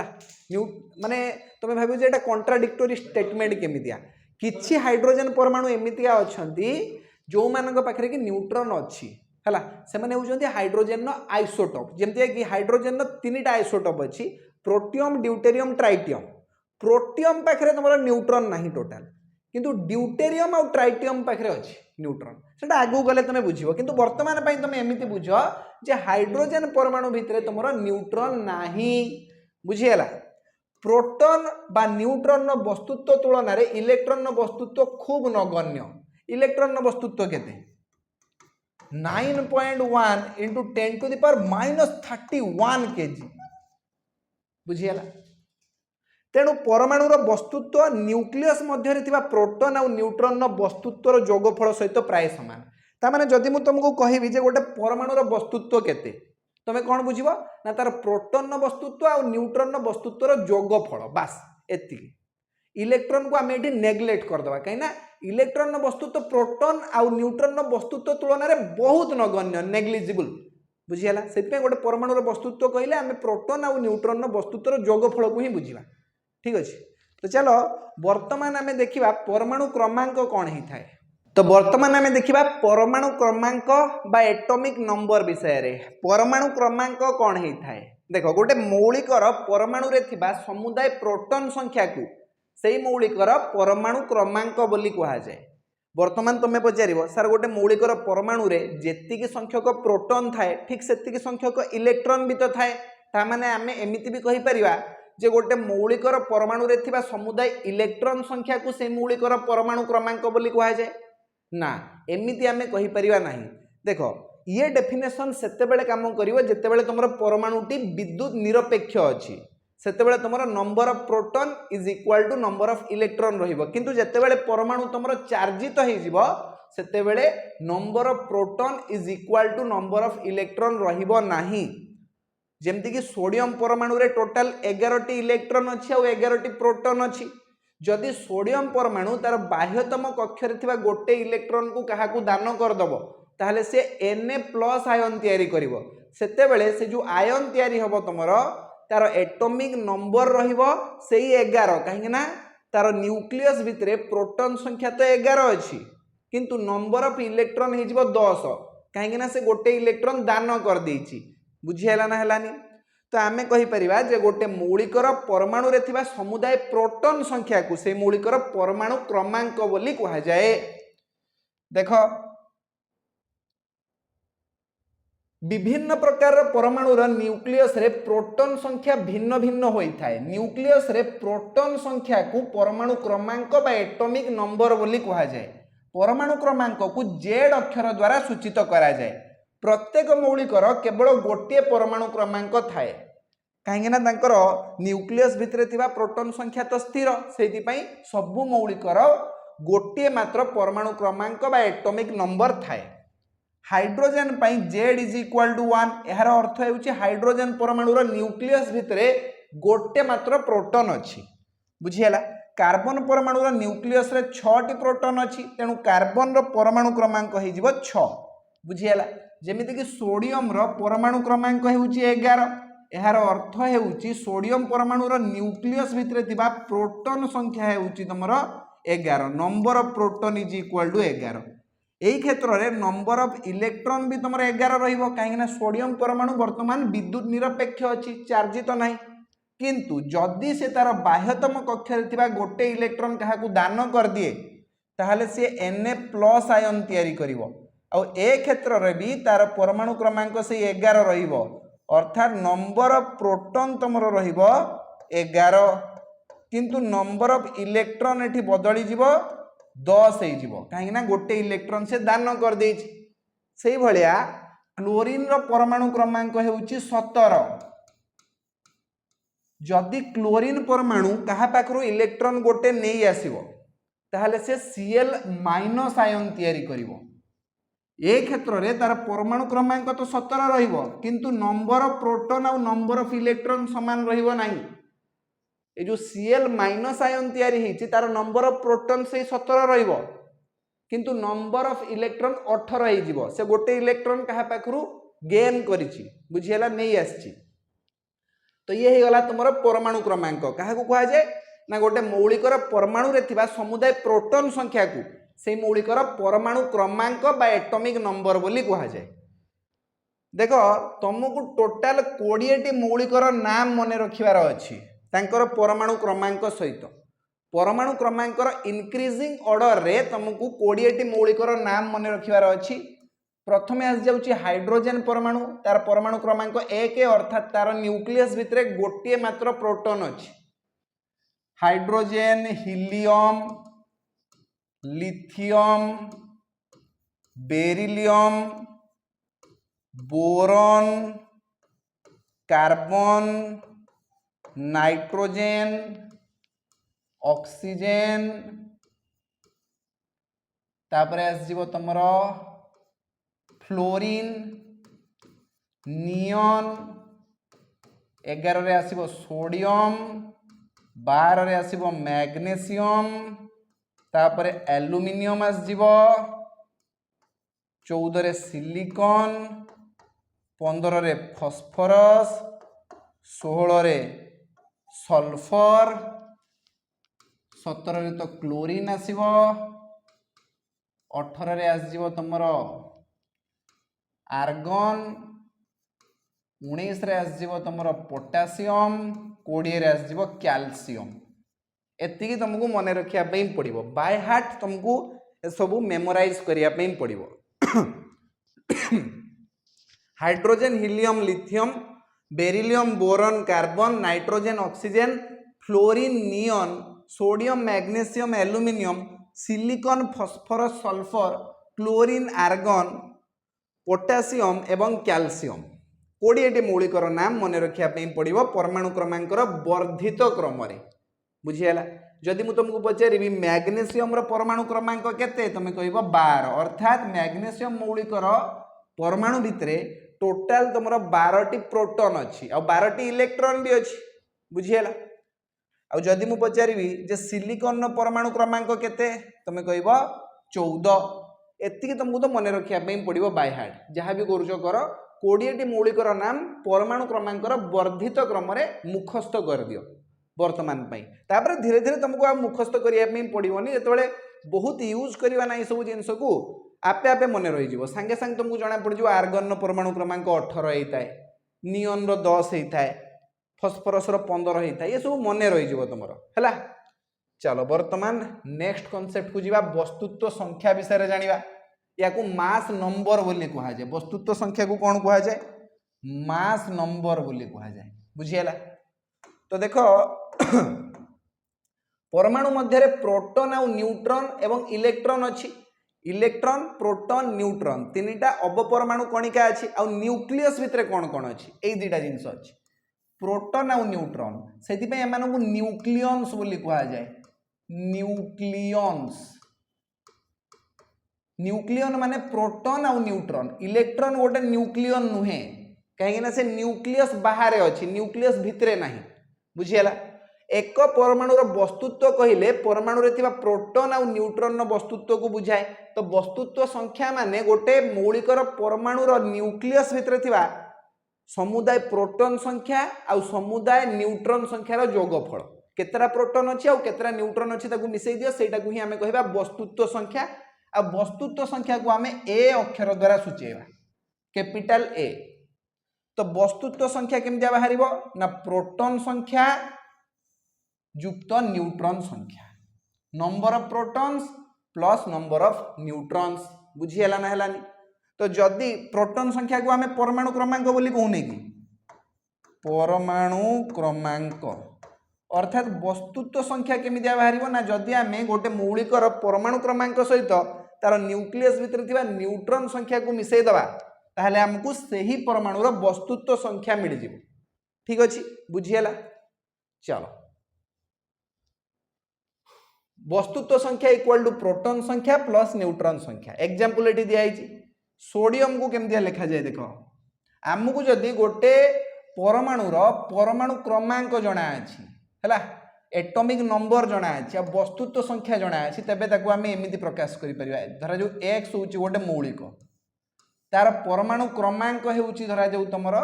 माने तुम भाव जे कॉन्ट्राडिक्टोरी स्टेटमेंट केमितिया किछि हाइड्रोजेन परमाणु एमितिया अछंती जो मानक पाखरे कि न्यूट्रॉन अच्छी है से माने होउछंती हाइड्रोजेन नो आइसोटोप जेमतिया कि हाइड्रोजेन नो 3टा आइसोटोप अच्छी प्रोटियम ड्यूटेरियम ट्राइटियम प्रोटियम पाखरे तुम न्यूट्रॉन नहीं टोटाल किंतु ड्यूटेरियम और ट्राइटियम पाखरे अच्छी न्यूट्रॉन सेटा आगु गले तुम बुझिबो किंतु वर्तमान पई तुम एमिति बुझ जे हाइड्रोजेन परमाणु भितरे तुमरो न्यूट्रॉन नाही बुझीगला प्रोटॉन बा न्यूट्रॉन वस्तुत्व तुलन में इलेक्ट्रॉन वस्तुत्व खूब नगण्य इलेक्ट्रॉन वस्तुत्व केते 9.1 इंटू 10⁻31 kg बुझीगला तेणु परमाणुर वस्तुत्व न्यूक्लियस मध्य थिबा प्रोटॉन और न्यूट्रॉन वस्तुत्वर जोगफल सहित प्राय सामान तामाने जदि मु तुमको कहबी जे गोटे परमाणुर वस्तुत्व केते तुम्हें कौन बुझ ना तार प्रोटॉन वस्तुत्व और न्यूट्रॉन वस्तुत्वर जोगफल बास एति इलेक्ट्रॉन को आम ये नेग्लेक्ट करदे कहीं इलेक्ट्रॉन वस्तुत्व प्रोटॉन और न्यूट्रॉन वस्तुत्व तुलन में बहुत नगण्य नेग्लिजिबल बुझीगला से गोटे परमाणुर वस्तुत्व कहले आम प्रोटॉन और न्यूट्रॉन वस्तुत्वर जोगफल को ही बुझा ठीक अच्छे तो चलो वर्तमान आम देखा परमाणु क्रमांक कौन होता है तो वर्तमान आम देखा परमाणु क्रमांक बा एटॉमिक नंबर विषय रे परमाणु क्रमांक कौन होता है देख गोटे मौलिकर परमाणु रे थिबा समुदाय प्रोटॉन संख्या को सही मौलिकर परमाणु क्रमांक बोली कहा जाए वर्तमान तुम्हें पचार सर गोटे मौलिकर परमाणु रे जेतिकी संख्यक प्रोटॉन थाए ठीक सेतिकी संख्यक इलेक्ट्रॉन भी तो थाए तामाने आमे एमिति भी कहि परिबा जे गोटे मौलिकर परमाणु रे थिबा समुदाय इलेक्ट्रॉन संख्या को से मौलिकर परमाणु क्रमांक बोली कहा जाए ना एमिति आमे कहि परिबा नाही देखो ये डेफिनेशन सेतेबेले काम करिवो जेतेबेले तुमर परमाणुटी विद्युत निरपेक्ष अछि सेतेबेले तुमर number of proton is equal to number of electron रहिबो किंतु जेतेबेले परमाणु तुमर चार्जित होई जिवो सेतेबेले number of proton is equal to number of electron रहिबो नाही जेमति कि सोडियम परमाणु रे टोटल 11टी इलेक्ट्रॉन अछि और 11टी प्रोटॉन अछि जदि सोडियम परमाणु तार बाह्यतम कक्षरे थिबा गोटे इलेक्ट्रॉन को कहा को दान कर दबो ताहले से Na+ आयन तयारी करिवो सेतेबेले से जो आयन तयारी हबो तमरो तार एटॉमिक नंबर रहिबो सेही 11 काहे ना तार न्यूक्लियस भितरे प्रोटॉन संख्या तो 11 अछि किंतु नंबर ऑफ इलेक्ट्रॉन हे जिवो 10 कहीं से गोटे इलेक्ट्रॉन दान कर देछि बुझीला ना हेलानी तो आमे कहि परिबा जे गोटे मौलिकर परमाणु रे थिबा समुदाय प्रोटॉन संख्या को से मौलिकर परमाणु क्रमांक बोली कहा जाए देखो विभिन्न प्रकार परमाणुर न्यूक्लियस रे प्रोटॉन संख्या भिन्न भिन्न होता है न्यूक्लियस रे प्रोटॉन संख्या को परमाणु क्रमांक बा एटॉमिक नंबर बोली कहा जाए परमाणु क्रमांक को जेड अक्षर द्वारा सूचित करा जाए प्रत्येक मौलिकर केवल गोटे परमाणु क्रमांक थाए कहीं न्यूक्लियस भितर थिबा प्रोटॉन संख्या तो स्थिर से सबु मौलिकर गोटे मात्र परमाणु क्रमांक बा एटॉमिक नंबर थाए हाइड्रोजन पाई जेड इज इक्वल टू 1 यार अर्थ है हाइड्रोजन परमाणुर न्यूक्लियस भितर गोटे मात्र प्रोटॉन अच्छी बुझीला कार्बन परमाणुर न्यूक्लियस रे 6टी प्रोटॉन अच्छी तेणु कार्बन रो परमाणु क्रमांक हो 6 बुझीला जेमिति कि सोडियम रो परमाणु क्रमांक होउची 11 यार अर्थ है सोडियम परमाणुर न्यूक्लियस भितर थिबा प्रोटॉन संख्या होउची तमरो 11 number of proton is equal to 11 यही क्षेत्र में नंबर ऑफ इलेक्ट्रॉन भी तुम 11 रही सोडियम परमाणु वर्तमान विद्युत निरपेक्ष अच्छी चार्जित ना किंतु जदि से तार बाह्यतम कक्ष गोटे इलेक्ट्रॉन क्या दान कर दिए ताहले सी Na+ आयन तैयारी करिवो आ ए क्षेत्र में भी तार परमाणु क्रमांक से 11 रहिबो अर्थात नंबर ऑफ प्रोटॉन तुम रहिबो 11 किंतु नंबर ऑफ इलेक्ट्रॉन एठी बदली जिवो 10 कहीं गोटे इलेक्ट्रॉन से दान कर से भलिया क्लोरीन रो परमाणु क्रमांक होउची 17 जदि क्लोरीन परमाणु कहा पाखरु इलेक्ट्रॉन गोटे नहीं आसीबो ताहले से Cl- आयन तैयारी करिवो ए क्षेत्र में तार परमाणु क्रमांक तो 17 रहिबो किंतु नंबर ऑफ प्रोटॉन और नंबर ऑफ इलेक्ट्रॉन समान रहिबो नाही ये जो Cl- आयन तैयारी होती तार नंबर ऑफ प्रोटॉन से 17 रहिबो किंतु नंबर ऑफ इलेक्ट्रॉन 18 हो से गोटे इलेक्ट्रॉन कहा पाखरु गेन करिछि बुझियला नहीं आछि तो ये ही गला तुमरो परमाणु क्रमांक कहा को कहा जाए ना गोटे मौलिकर परमाणु रे थिबा समुदाय प्रोटॉन संख्या को से मौलिकर परमाणु क्रमांक बा एटॉमिक नंबर बोली कहा जाए देखो तुमको टोटाल 20 टी मौलिकर नाम मने रखिबार अछि तांकर परमाणु क्रमांक सहित परमाणु क्रमांकर इनक्रीजिंग ऑर्डर रे तुमको 20 टी मौलिकर नाम मने रखिबार अछि प्रथमे आस जाउची हाइड्रोजन परमाणु तार परमाणु क्रमांक 1 अर्थात तार न्यूक्लियस भितरे गोटे मात्र प्रोटॉन अछि hydrogen helium lithium beryllium boron carbon nitrogen oxygen तापर आसजिवो तमरो फ्लोरीन नियन 11 रे आसीबो सोडियम 12 रे आसीबो मैग्नीशियम तापर एल्युमिनियम आसजिवो 14 रे सिलिकॉन 15 रे फॉस्फोरस 16 रे सल्फर 17 रे तो क्लोरीन आसीबो 18 रे आसजिवो तमरो आर्गन 19 रे आसजिवो तमरो पोटासियम 20 रे आसजिवो कैल्शियम एतिकी तुमको मन रखिया पे पड़िबो बाय हार्ट तुमको ए सब मेमोराइज करिया पे पड़िबो hydrogen helium lithium beryllium boron carbon nitrogen oxygen fluorine neon sodium magnesium aluminium silicon phosphorus sulphur chlorine argon potassium एवं कैल्शियम 20 टी मौलिकर नाम मन रखिया पे पड़िबो परमाणु क्रमांकर वर्धित क्रम रे बुझियला जदि मु तुमको पचारि मैग्नीशियम रो परमाणु क्रमांक केते तुम कहबो 12 अर्थात मैग्नीशियम मौलिकर परमाणु भितरे टोटाल तुमरो 12 टी प्रोटॉन अछि आ 12 टी इलेक्ट्रॉन भी अछि बुझियला आ जदि मु पचारि जे सिलिकॉन रो परमाणु क्रमांक केते तुम कहबो 14 एतिकी तुमको तो मन रखिया पे पड़िबो बाय हार्ट जहां भी करूछो कर 20 टी मौलिकर नाम परमाणु क्रमांकर वर्धित क्रम रे मुखस्थ कर दियो वर्तमान पाई तापर धीरे धीरे तुमको आ मुखस्थ करिया पे पड़िबोनी जेतबेले बहुत यूज करिवा नै सब जिंस को आपे आपे मन रही सांगे सांगे तुमको जना पड़ जाए आर्गन परमाणु क्रमांक 18 होता है, नियन 10 होता है, फस्फरस 15 होता है, ये सब मन रही तुमर है। चलो बर्तमान नेक्स्ट कॉन्सेप्ट को जीवा वस्तुत्व संख्या विषय जानिबा। या को मास नंबर बोली कहा जाए, वस्तुत्व संख्या को कौन कहा जाए, मास नंबर बोली कहा जाए, बुझीला। तो देखो परमाणु मध्य प्रोटॉन और न्यूट्रॉन एवं इलेक्ट्रॉन अच्छी, इलेक्ट्रॉन प्रोटॉन न्यूट्रॉन तीनटा अवपरमाणु कणिका अच्छी, आ न्यूक्लियस भितर कौन कौन अच्छी, ए दुटा जिनस अच्छी प्रोटॉन और न्यूट्रॉन, से न्यूक्लियन्स बोली कहा जाए, न्यूक्लियन्स। न्यूक्लियन माने प्रोटॉन और न्यूट्रॉन, इलेक्ट्रॉन गोटे न्यूक्लियन नुहे कहीं से न्यूक्लियस बाहर अच्छी, न्यूक्लियस भितरे नहीं, बुझीला। एक परमाणुर वस्तुत्व कहले परमाणु रे थिबा प्रोटॉन और न्यूट्रॉन वस्तुत्व को बुझाए। तो वस्तुत्व संख्या माने गोटे मौलिकर परमाणुर न्यूक्लियस भितरे थिबा समुदाय प्रोटॉन संख्या और समुदाय न्यूट्रॉन संख्यार जोगफल, केतरा प्रोटॉन अच्छी और केतरा न्यूट्रॉन अच्छी ताकू मिसई दियो, सेटा को ही आमे कहबा वस्तुत्व संख्या। आ वस्तुत्व संख्या को आमे ए अक्षर द्वारा सूचेबा, कैपिटल ए। तो वस्तुत्व संख्या केमि बाहरिबो ना प्रोटॉन संख्या युक्त न्यूट्रॉन संख्या, number of protons plus number of neutrons, बुझीला ना हलानी। तो जदि प्रोटॉन संख्या को आमे परमाणु क्रमांक बोली कहूने कि परमाणु क्रमांक, अर्थात वस्तुत्व संख्या केमि बाहरिबो ना जदि आमे गोटे मौलिकर परमाणु क्रमांक सहित तार न्यूक्लियस भितर थिबा न्यूट्रॉन संख्या को मिसई दबा ताहले हमकु सही परमाणुर वस्तुत्व संख्या मिल जिवो। ठीक अछि, बुझीला। चलो वस्तुत्व संख्या इक्वल टू प्रोटॉन संख्या प्लस न्यूट्रॉन संख्या। एग्जांपल एटी दिया है सोडियम को केमती लिखा जाए, देख आमको जदि गोटे परमाणुर परमाणु क्रमांक जना अछि हैला, एटॉमिक नंबर जना अछि आ वस्तुत्व संख्या जना अछि, तबे ताको आमे एमिति प्रकाश करि परिबा। धरा जो x होउची गोटे मौलिक, तार परमाणु क्रमांक हेउची धरा जो तमर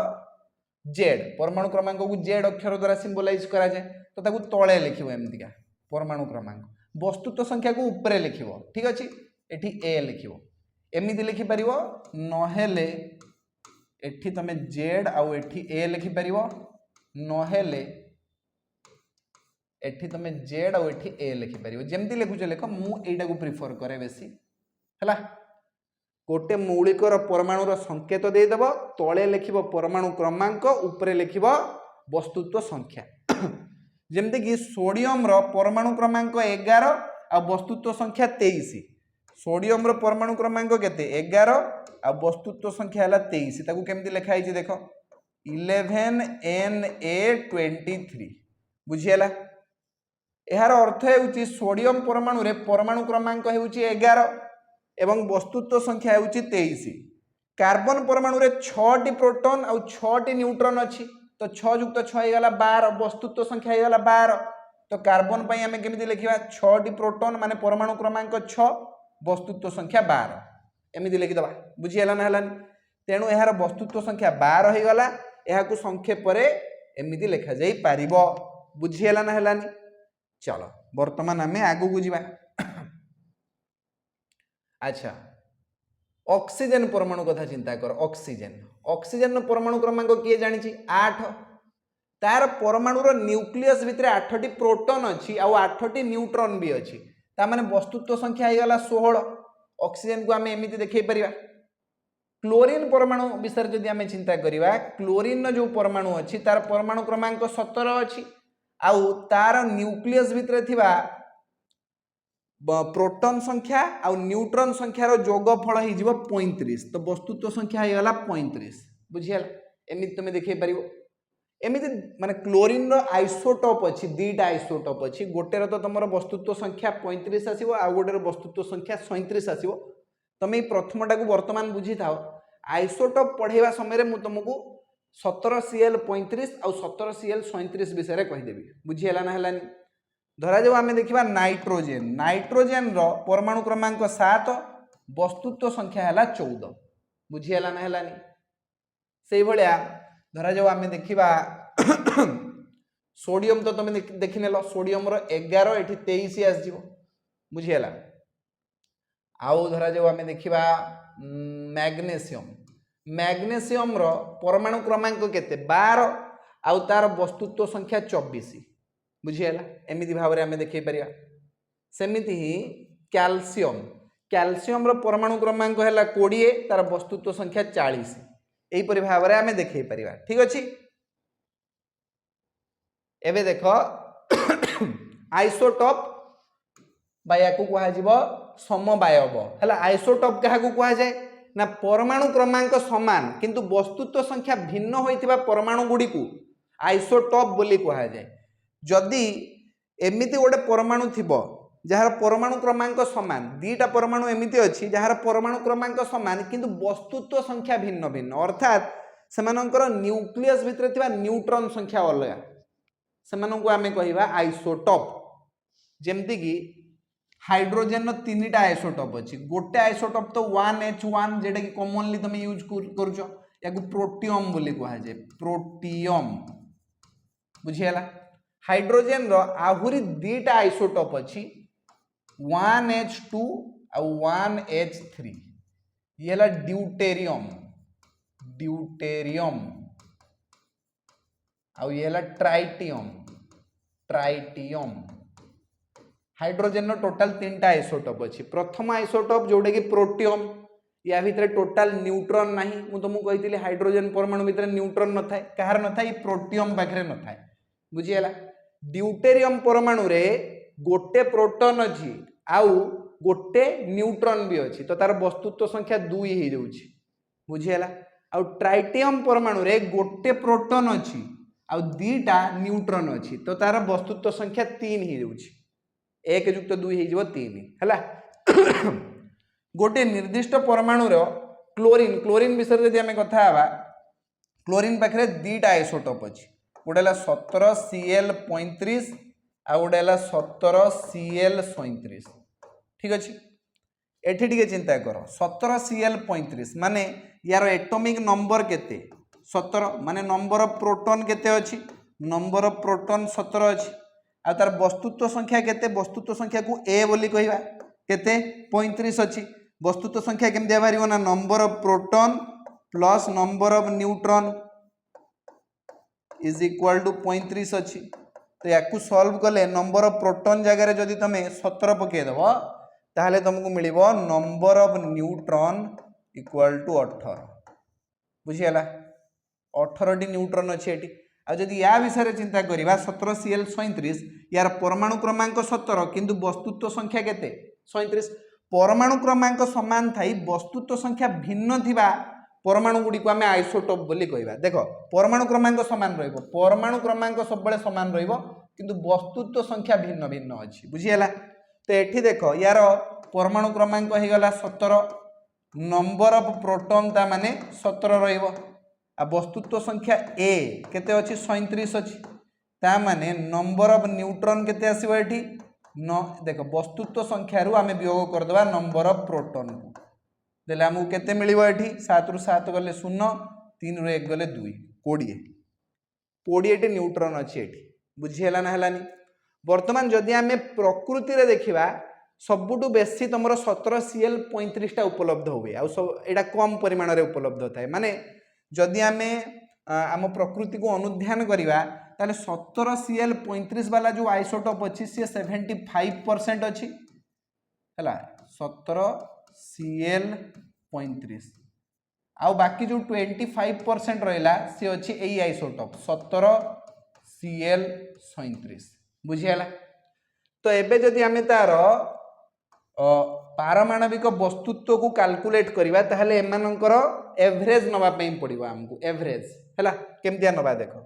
z, परमाणु क्रमांक को z अक्षर द्वारा सिंबलाइज करा जाए। तो ताको तळे लिखिबो एमितिका परमाणु क्रमांक, वस्तुत्व संख्या को ऊपर लिखिबो। ठीक अछि, एठी a लिखिबो, एमिति लिखि परिबो, नहेले एठी तमे z आउ एठी a लिखि परिबो, नहेले एठी तमे z आउ एठी a लिखि परिबो। जेमति लिखुछ लेख, मु एटा को प्रिफर करे बेसी हैला। गोटे मौलिकर परमाणुर संकेत दे देबो, तळे लिखिबो परमाणु क्रमांक, ऊपर लिखिबो वस्तुत्व संख्या। जेमति कि सोडियम रो परमाणु क्रमांक 11 आ वस्तुत्व संख्या 23। सोडियम रो परमाणु क्रमांक केते 11 आ वस्तुत्व संख्या हला 23। ताकू केमति लिखा हिची देखो 11Na23, बुझियला। यार अर्थ हेउची सोडियम परमाणु रे परमाणु क्रमांक हेउची 11 एवं वस्तुत्व संख्या हेउची 23। कार्बन परमाणु रे 6 टी प्रोटॉन और 6 टी न्यूट्रॉन अछि, तो 6 युक्त 6 हे गला 12, वस्तुत्व संख्या हे गला 12। तो कार्बन पई हमें केमिति लिखिबा 6 टी प्रोटॉन माने परमाणु क्रमांक 6, वस्तुत्व संख्या 12, एमिति लिखि दबा। बुझियला ना हलानी। तेणु यार वस्तुत्व संख्या 12 हे गला, एहा को संक्षेप परे एमिति लिखा जाई पारिबो। बुझियला ना हलानी। चलो वर्तमान हमें आगु को जीवा। अच्छा, ऑक्सीजन परमाणु कथा चिंता कर। ऑक्सीजन, ऑक्सीजन परमाणु क्रमांक किए जानी 8। तार परमाणुर न्यूक्लियस भितर 8 टी प्रोटॉन अच्छी आ 8 टी न्यूट्रॉन भी अच्छी, ता माने वस्तुत्व संख्या हे गला 16। ऑक्सीजन को आमे एमिति देखै परिबा। क्लोरीन परमाणु विषय जदि आमे चिंता करिबा, क्लोरीन जो परमाणु अच्छी तार परमाणु क्रमांक 17 अच्छी, आउ तार न्यूक्लियस भितर थिबा प्रोटॉन संख्या और न्यूट्रॉन संख्यार जोगफल हो जिवो 35। तो वस्तुत्व संख्या हो गला 35। बुझियला, एमिति तुमे देखै परिबो। एमिति माने क्लोरीन रो आइसोटोप अछि, दुईटा आइसोटोप अछि। गोटे रो तो तमर वस्तुत्व संख्या 35 आसीबो, आ गोटे रो वस्तुत्व संख्या 37 आसीबो। तमे प्रथमटा को वर्तमान बुझी थाओ। आइसोटोप पढ़ेवा समय रे मु तुमको 17Cl35 और 17Cl37 विषय रे कहि देबी। बुझियला ना हलानी। धरा जाऊ आमे देखिबा नाइट्रोजेन। नाइट्रोजेन रो परमाणु क्रमांक 7, वस्तुत्व संख्या हला 14। बुझियला ना हलानी। सेही भलिया धरा जाऊ आमे देखिबा सोडियम, तो तुम देखिनेलो सोडियम रो 11 एठी 23 आस जिवो। बुझियला। आउ धरा जाऊ आम देखा मैग्नेशियम मैग्नेशियम रो परमाणु क्रमांक केते 12 आउ तार वस्तुत्व संख्या 24 बुझीगला एमिति भाव में आम देखई परिया सेमिति ही कैल्शियम कैल्शियम रो परमाणु क्रमांक है 20 तार वस्तुत्व संख्या 40 एहीपरि भाव में आम देखई परिया ठीक अछि एबे देखो आइसोटोप बाया को कहा जिवो समबायव हला आइसोटोप कहा को कहा जाए ना परमाणु क्रमांक समान किंतु वस्तुत्व संख्या भिन्न होइतिबा परमाणु गुडी को आइसोटोप बोली कहा जाए जदि एमिति गोटे परमाणु थिबो जहार परमाणु क्रमांक समान दीटा परमाणु एमिति अछि जहार परमाणु क्रमांक समान किंतु वस्तुत्व संख्या भिन्न भिन्न अर्थात सेमानंकर न्यूक्लियस भितर थिबा न्यूट्रॉन संख्या अलग सेमानंकु आमे कहिबा आइसोटोप जेमति कि हाइड्रोजन तीन टा आइसोटोप अच्छी गोटे आइसोटोप तो 1H1 जेटा कि कॉमनली तुम यूज करूछ या प्रोटियम बोली कहा जाए प्रोटियम बुझीगला हाइड्रोजन रो आहुरी दीटा आइसोटोप अच्छी 1H2 और 1H3 ये हला ड्यूटेरियम ड्यूटेरियम और ये हला ट्राइटियम ट्राइटियम हाइड्रोजन टोटाल 3टा आइसोटोप अच्छी प्रथम आइसोटोप जोड़े कि प्रोटियम या भितर टोटाल न्यूट्रॉन नहीं मु तुमको कही हाइड्रोजन परमाणु भितर न्यूट्रॉन न थाए कहार न थाए प्रोटियम पाखरे न थाए बुझीगला ड्यूटेरियम परमाणु रे गोटे प्रोटॉन अच्छी आउ गोटे न्यूट्रॉन भी अच्छी तो तार वस्तुत्व संख्या 2 हो जाउछि बुझीगला आउ ट्राइटियम परमाणु रे गोटे प्रोटॉन अच्छी आउ दीटा न्यूट्रॉन अच्छी तो तार वस्तुत्व संख्या 3 हो जाउछि 1 युक्त 2 हो 3 है गोटे निर्दिष्ट परमाणु क्लोरीन क्लोरीन विषय में जब कथा हवा क्लोरीन पाखे दीटा आइसोटोप अच्छी गोटे 17Cl35 आ गोटे 17Cl37 ठीक अच्छे एठी टिके चिंता कर 17Cl35 माने यार एटॉमिक नंबर केते 17 माने नंबर ऑफ प्रोटॉन केते अछि नंबर ऑफ प्रोटॉन 17 अछि आ तार वस्तुत्व संख्या केते वस्तुत्व संख्या को ए बोली कहिबा केते 35 अछि वस्तुत्व संख्या केमते बारियो ना number of proton plus number of neutron is equal to 35 अछि तो याकू सॉल्व कले नंबर ऑफ प्रोटॉन जगह रे जदी तमे 17 पके देबो ताहले तुमको मिलिबो number of neutron equal to 18 बुझियला 18 टी न्यूट्रॉन अछि एटी आ जदि या विषय चिंता करिबा 17Cl37 यार परमाणु क्रमांक 17 किंतु वस्तुत्व संख्या केते 37 परमाणु क्रमांक समान थाई वस्तुत्व संख्या भिन्न थिबा परमाणु गुडी को हमें आइसोटोप बोली कहिबा देखो परमाणु क्रमांक समान रहइबो परमाणु क्रमांक सब बेले समान रहइबो किंतु वस्तुत्व संख्या भिन्न भिन्न अछि बुझियला तो एठी देखो यार परमाणु क्रमांक हो गला 17 नंबर ऑफ प्रोटॉन ता माने 17 रहइबो आ वस्तुत्व संख्या ए केते अछि 37 अछि ता माने नंबर ऑफ न्यूट्रॉन केते आसीबो एठी न देखो वस्तुत्व संख्या रु आमे वियोग कर देबा नंबर ऑफ प्रोटॉन को देले हमहु केते मिलिबो एठी 7 रु 7 गले 0 3 रु 1 गले 2 20 टी न्यूट्रॉन अछि एठी बुझियला ना हलानी वर्तमान जदि आमे प्रकृति रे देखिबा सबुटु बेसी तमरो 17Cl35 टा उपलब्ध हुए आ सब एटा कम परिमाण रे उपलब्ध थाए माने जदि आमे आम प्रकृति को अनुध्यान करिबा ताले 17Cl35 वाला जो आइसोटोप अछि से 75% अछि हला 17Cl35 आउ बाकी जो 25% रहिला से अछि एई आइसोटोप 17Cl37 बुझियला तो एबे जदि आमे तार पारमाणविक वस्तुत्व को कैलकुलेट करिबा ताहले एमानकर एवरेज नबा पई पड़िबा हमकु एवरेज हला केमतिया नबा देखो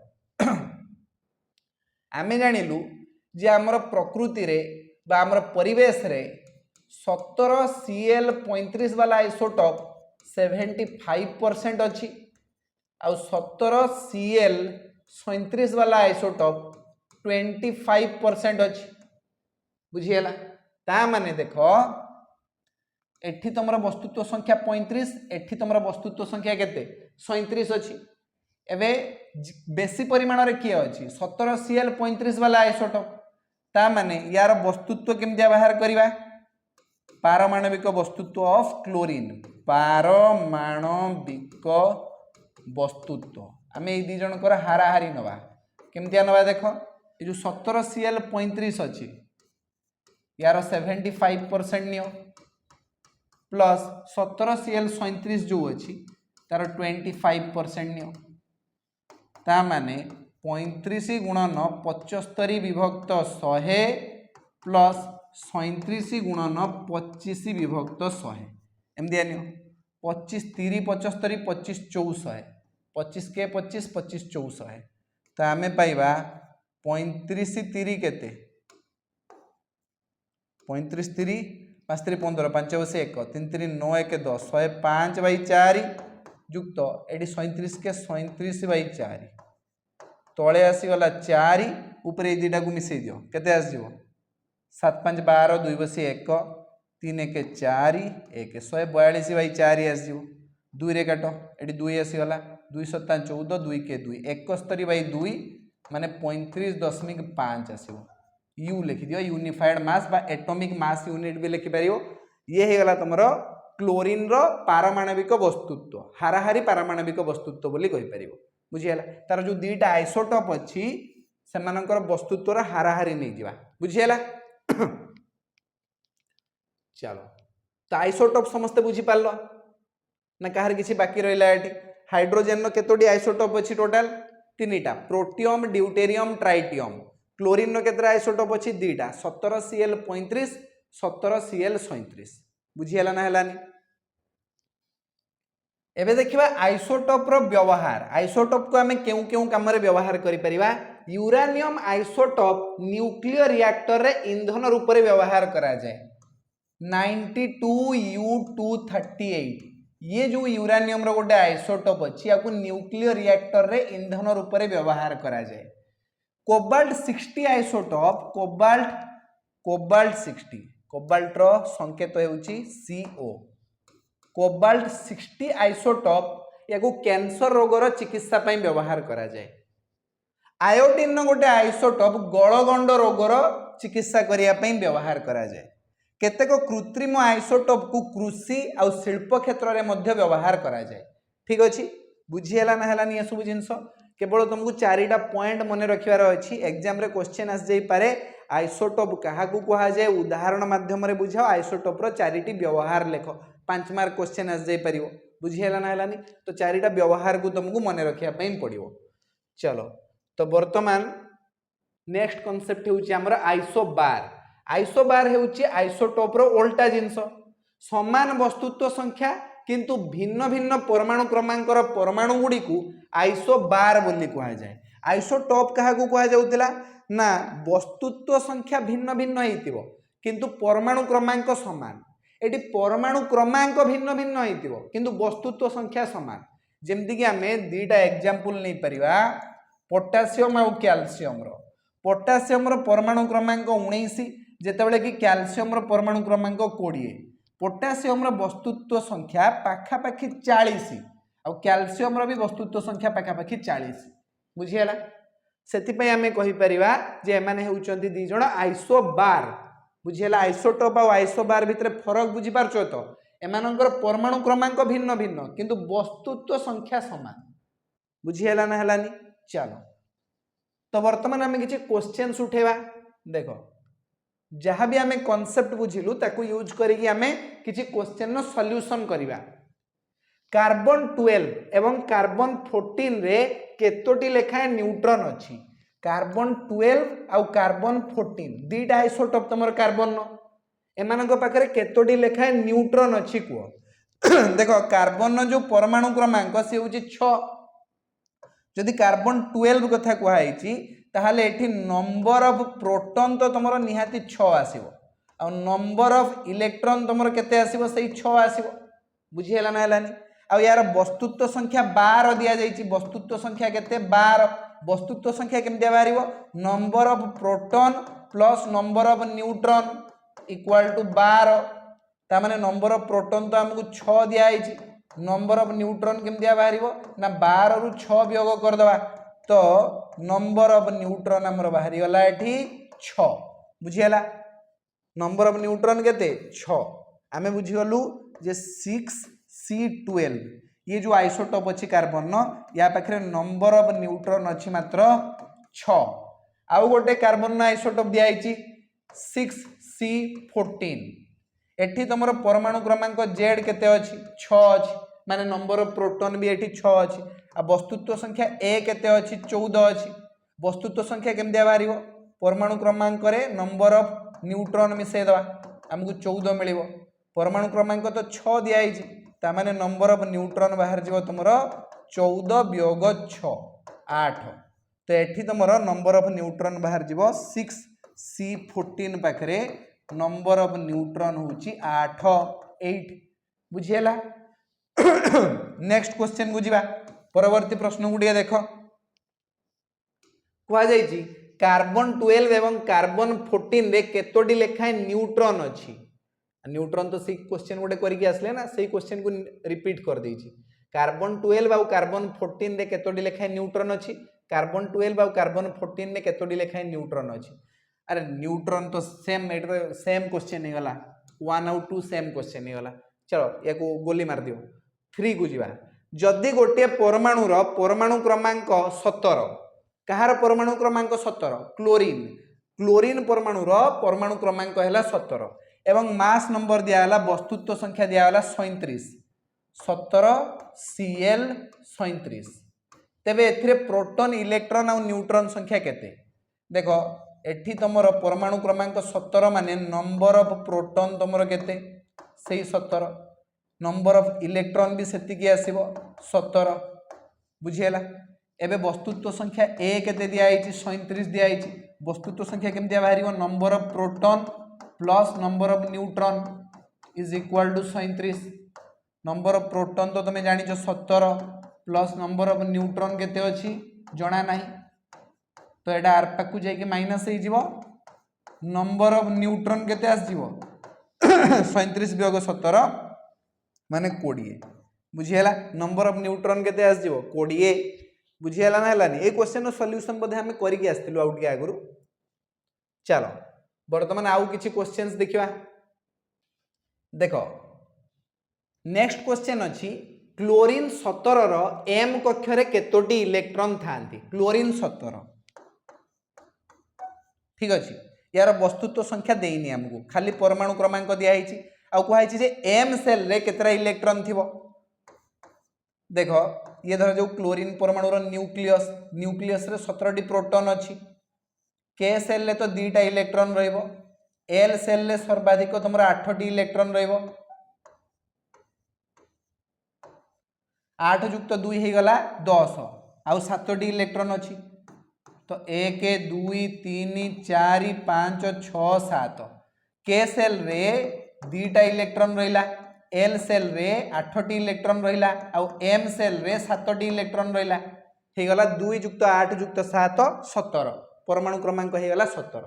आमे जानिलु जे हमर प्रकृति रे बा हमर परिवेश रे 17Cl35 वाला आइसोटोप 75% अछि आ 17Cl37 वाला आइसोटोप 25% अछि बुझियला ता माने देखो एठी तमरा वस्तुत्व संख्या 35 एठी तमरा वस्तुत्व संख्या केते 37 अछि एबे बेसी परिमाण रे किए अछि 17Cl35 वाला आइसोटोप ता माने यार वस्तुत्व केमतिया बाहर करिबा पारमाणविक वस्तुत्व ऑफ क्लोरीन पारमाणविक वस्तुत्व आम ये दी जनकर हाराहारी नवा केमतिया नवा देख ये जो 17Cl35 अच्छी यार 75% नियो प्लस 17Cl37 जो अच्छी तार 25% नियो ता माने 35 गुणन 75 विभक्त 100 प्लस 37 गुणन 25 विभक्त 100 एमती नियो 25 30 75 25 400 25 के 25 25 400 तो आम पाइबा 35 30 केते 35 30 5 3 15 5 बसे 1 3 3 9 1 10 105/4 युक्त एटी 37 के 37/4 तले आसीगला 4 उपरे दुटा को मिसई दियो केते आसीजो 7 5 12 2 बसे 1 3 1 4 1 142/4 आसीजो 2 रे काट एटी 2 आसीगला 2 7 14 2 के 2 71/2 माने 35.5 आसीबो यू लिखि दियो यूनिफाइड मास बा एटॉमिक मास यूनिट भी लिखि पारियो ये हे गला तमरो क्लोरीन रो पारमाणविक वस्तुत्व हाराहारी पारमाणविक वस्तुत्व बोली कहि पारियो बुझियला तार जो दुईटा आइसोटोप अछि सेमानकर वस्तुत्व रो हाराहारी नै दिबा बुझियला चलो तो आइसोटोप समस्त बुझी पारलो ना काहर किछि बाकी रहिला एटी हाइड्रोजन रो केतोडी आइसोटोप अछि टोटल तीनटा प्रोटियम ड्यूटेरियम ट्राइटियम क्लोरीन रो केतरा आइसोटोप अछि दुईटा 17Cl35 17Cl37 बुझियला ना हलानी एबे देखिबा आइसोटोप रो व्यवहार आइसोटोप को हमें केउ केउ काम रे व्यवहार करि परिबा यूरेनियम आइसोटोप न्यूक्लियर रिएक्टर रे ईंधन रूप रे व्यवहार करा जाय 92U238 ये जो यूरेनियम रो गोटे आइसोटोप अछि याकू न्यूक्लियर रिएक्टर रे ईंधन रूप रे व्यवहार करा जाय कोबाल्ट 60 आइसोटोप कोबाल्ट 60 कोबाल्ट रो संकेत हेउची CO कोबाल्ट 60 आइसोटोप याकू कैंसर रोग रो चिकित्सा पई व्यवहार करा जाय आयोडीन नो गोटे आइसोटोप गलगंड रोग रो चिकित्सा करिया पई व्यवहार करा जाय केतेक कृत्रिम आइसोटोप को कृषि और शिल्प क्षेत्र में मध्य व्यवहार करा जाए ठीक अच्छी बुझीला ना हलानी ये सब जिनस केवल तुमको 4टा पॉइंट मन रखिबार अछि एग्जाम रे क्वेश्चन आस जाई पारे आइसोटोप कहा को कहा जाए उदाहरण माध्यम रे बुझाओ आइसोटोप रो 4टी व्यवहार लेख 5 मार्क क्वेश्चन आस जाई परिवो बुझीला ना हलानी तो 4टा व्यवहार को तुमको मन रखिया पई पड़िवो चलो तो वर्तमान नेक्स्ट कांसेप्ट होउची हमर आइसोबार हेउची आइसोटोप रो उल्टा जिंस समान वस्तुत्व संख्या किंतु भिन्न भिन्न परमाणु क्रमांक रो परमाणु गुडी को आइसोबार बोली कहा जाए आइसोटोप कहा को कहा जाउतिला ना वस्तुत्व संख्या भिन्न भिन्न हेतिबो किंतु परमाणु क्रमांक समान एटी परमाणु क्रमांक भिन्न भिन्न हेतिबो किंतु वस्तुत्व संख्या समान जेमति कि हमें दुईटा एग्जांपल नै परिबा पोटेशियम और कैल्शियम रो परमाणु क्रमांक 19 जेतेबेले कि कैल्शियम रो परमाणु क्रमांक 20 पोटेशियम रो वस्तुत्व संख्या पाखापाखि 40 और कैल्शियम रो भी वस्तुत्व संख्या पाखापाखि 40 बुझियला सेति पय हमें कहि परिबा जे एमाने हेउचंती दी जण आइसोबार बुझियला आइसोटोप और आइसोबार भितरे फरक बुझी पारछो तो एमानकर परमाणु क्रमांक भिन्न भिन्न किंतु वस्तुत्व संख्या समान बुझियला ना हलानी चलो तो वर्तमान आम किसी क्वेश्चन उठेबा देखो जहाँ भी आम कॉन्सेप्ट बुझिलु ताकू यूज करिकी आम किसी क्वेश्चन नो सॉल्यूशन करिबा कार्बन 12 एवं कार्बन 14 रे केतोटी लेखा न्यूट्रॉन अछि कार्बन 12 और कार्बन 14 दुईटा आइसोटोप तमर कार्बन नो एमानक पाखरे केतोटी लेखा न्यूट्रॉन अछि को देखो कार्बन नो जो परमाणु क्रमांक से होछि 6 जदि कार्बन 12 कथा कहई ताहले एठी नंबर ऑफ प्रोटॉन तो तुमरो निहाती 6 आसीबो और नंबर ऑफ इलेक्ट्रॉन तुमरो केते आसीबो सही 6 आसीबो बुझी हला ना हलानी और यार वस्तुत्व संख्या 12 दिया जाईची वस्तुत्व संख्या केते 12 वस्तुत्व संख्या केमते बाहरिबो number of proton plus number of neutron equal to 12 ता माने नंबर ऑफ प्रोटॉन तो हमकु 6 दिया आईची नंबर ऑफ न्यूट्रॉन केमते बाहरिबो ना 12 रु 6 वियोग कर दवा तो नंबर ऑफ न्यूट्रॉन हमर बाहरी गला एठी 6 बुझियला नंबर ऑफ न्यूट्रॉन केते 6 आमे बुझीगलु जे 6C12 ये जो आइसोटोप अच्छी कार्बन या पाखे नंबर ऑफ न्यूट्रॉन अच्छी मात्र 6 आउ गोटे कार्बन आइसोटोप दिखाई 6C14 एठी तुम परमाणु क्रमांक जेड केते अच्छी 6 अच्छी माने नंबर ऑफ प्रोटॉन भी एठी 6 अच्छी आ वस्तुत्व संख्या ए केते अच्छी 14 अच्छी वस्तुत्व संख्या केमतिया बाहरिबो परमाणु क्रमांक रे नंबर ऑफ न्यूट्रॉन मिसई दवा हमको 14 मिलिबो परमाणु क्रमांक तो 6 दिया हिची ता माने नंबर ऑफ न्यूट्रॉन बाहर जीवो तुमरो 14 वियोग 6 8 तो एठी तुमरो नंबर ऑफ न्यूट्रॉन बाहर जीवो 6C14 पाखरे नंबर ऑफ न्यूट्रॉन होची 8 8 बुझियला नेक्स्ट क्वेश्चन को जीवा परवर्ती प्रश्न गुडिया देखो कुआ जाईची कार्बन 12 एवं कार्बन 14 रे केतोडी लेखाय न्यूट्रॉन अछि न्यूट्रॉन तो सी क्वेश्चन गोटे करके आसले ना सही क्वेश्चन को रिपीट कर देइची कार्बन 12 और कार्बन 14 रे केतोडी लेखाय न्यूट्रॉन अछि कार्बन 12 और कार्बन 14 रे केतोडी लेखाय न्यूट्रॉन अछि अरे न्यूट्रॉन तो सेम सेम क्वेश्चन ही गला 1 और 2 सेम क्वेश्चन ही गला चलो या को गोली मार दियो 3 को जीवा जदि गोटे परमाणुर परमाणु क्रमांक 17 कहार परमाणु क्रमांक 17 क्लोरीन क्लोरीन परमाणुर परमाणु क्रमांक है 17 एवं मास नंबर दिया वस्तुत्व संख्या दिया 37 17Cl37 तेबे एथिरे प्रोटॉन इलेक्ट्रॉन और न्यूट्रॉन संख्या केते देखो एठी तमरो परमाणु क्रमांक 17 माने नंबर ऑफ प्रोटॉन तमरो केते सेही 17 नंबर ऑफ इलेक्ट्रॉन भी सेतिकी आसीबो 17 बुझियला एबे वस्तुत्व संख्या ए केते दिया आइची 37 दिया आइची वस्तुत्व संख्या केमतिया बाहरिबो number of proton plus number of neutron is equal to 37 number of proton तो तुम जानिछ 17 प्लस नंबर ऑफ न्यूट्रॉन केते अछि जणा नाही तो एटा आर पाकु जाई के माइनस हे जीवो नंबर ऑफ न्यूट्रॉन केते आस जीवो 37 वियोग 17 माने 20 बुझियला नंबर ऑफ न्यूट्रॉन केते आस जीवो 20 बुझियला ना हलानी ए क्वेश्चन रो सॉल्यूशन बधे हम करि के आस्तिलु आउट के आगुरु चलो वर्तमान आउ किछि क्वेश्चंस देखिबा देखो नेक्स्ट क्वेश्चन अछि क्लोरीन 17 रो m कक्षरे केतोटी इलेक्ट्रॉन थांती क्लोरीन 17 ठीक अछि यार वस्तुत्व संख्या देइनी हमको खाली परमाणु क्रमांक दिया हिची आ को हाइची जे m सेल रे केतरा इलेक्ट्रॉन थिबो देखो ये धर जो क्लोरीन परमाणु रो न्यूक्लियस रे 17 टी प्रोटॉन अछि के सेल ले तो 2 टा इलेक्ट्रॉन रहइबो एल सेल ले सर्वाधिक तुमरा 8 टी इलेक्ट्रॉन रहइबो 8 युक्त 2 हे गला 10 आउ 7 टी इलेक्ट्रॉन अछि तो 1 2 3 4 5 6 7 के सेल रे 2 टा इलेक्ट्रॉन रहिला एल सेल रे 8 टी इलेक्ट्रॉन रहिला आउ एम सेल रे 7 टी इलेक्ट्रॉन रहिला हे गला 2 युक्त 8 युक्त 7 17 परमाणु क्रमांक हे गला 17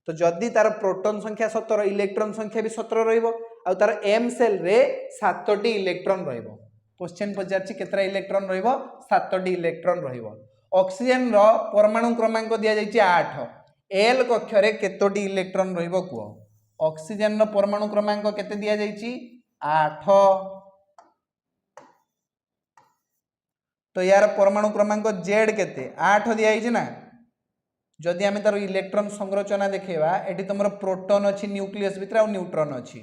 तो जदि तार प्रोटॉन संख्या 17 इलेक्ट्रॉन संख्या भी 17 रहिबो आ तार एम सेल रे 7 टी इलेक्ट्रॉन रहिबो क्वेश्चन पचारछि केतरा इलेक्ट्रॉन रहिबो 7 टी इलेक्ट्रॉन रहिबो ऑक्सीजन रो परमाणु क्रमांक दिया जाइछि 8 एल कक्षरे केतोटी इलेक्ट्रॉन रहिबो को ऑक्सीजन रो परमाणु क्रमांक केते दिया जाइछि 8 तो यार परमाणु क्रमांक जेड केते 8 दिया हिजे ना जदि आमे तार इलेक्ट्रॉन संरचना देखेबा एठी तमरो प्रोटॉन अछि न्यूक्लियस भितर आ न्यूट्रॉन अछि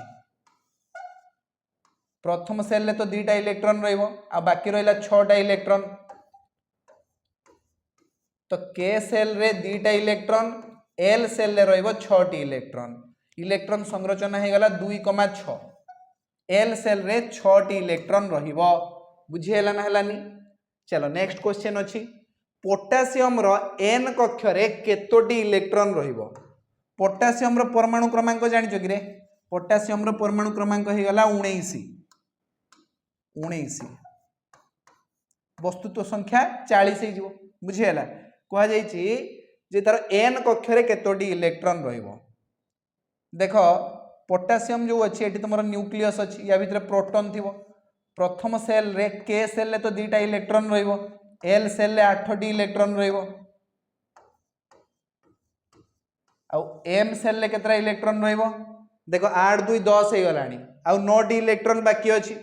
प्रथम सेल ले तो 2 टा इलेक्ट्रॉन रहइबो आ बाकी रहिला 6 टा इलेक्ट्रॉन तो के सेल रे 2 टा इलेक्ट्रॉन एल सेल ले रहइबो 6 टी इलेक्ट्रॉन संरचना हे गला 2,6 एल सेल रे 6 टी इलेक्ट्रॉन रहिबो बुझी हैला ना हैलानी चलो नेक्स्ट क्वेश्चन अछि पोटेशियम रो n कक्षरे केतोटी इलेक्ट्रॉन रहिबो पोटेशियम रो परमाणु क्रमांक जानिचो कि रे पोटेशियम रो परमाणु क्रमांक हे गला 19 वस्तुत्व संख्या 40 हे जिवो बुझी हैला कहा जाइछि जे तार n कक्षरे केतोटी इलेक्ट्रॉन रहिबो देखो पोटेशियम जो अछि एठी तमरो न्यूक्लियस अछि या भितर प्रोटॉन थिबो प्रथम सेल रे के सेल ले तो 2 टा इलेक्ट्रॉन रहिबो एल सेल ले 8 टी इलेक्ट्रॉन रहिबो आ एम सेल ले केतरा इलेक्ट्रॉन रहिबो देख 8 2 10 हो गलानी आ 9 इलेक्ट्रॉन बाकी अच्छी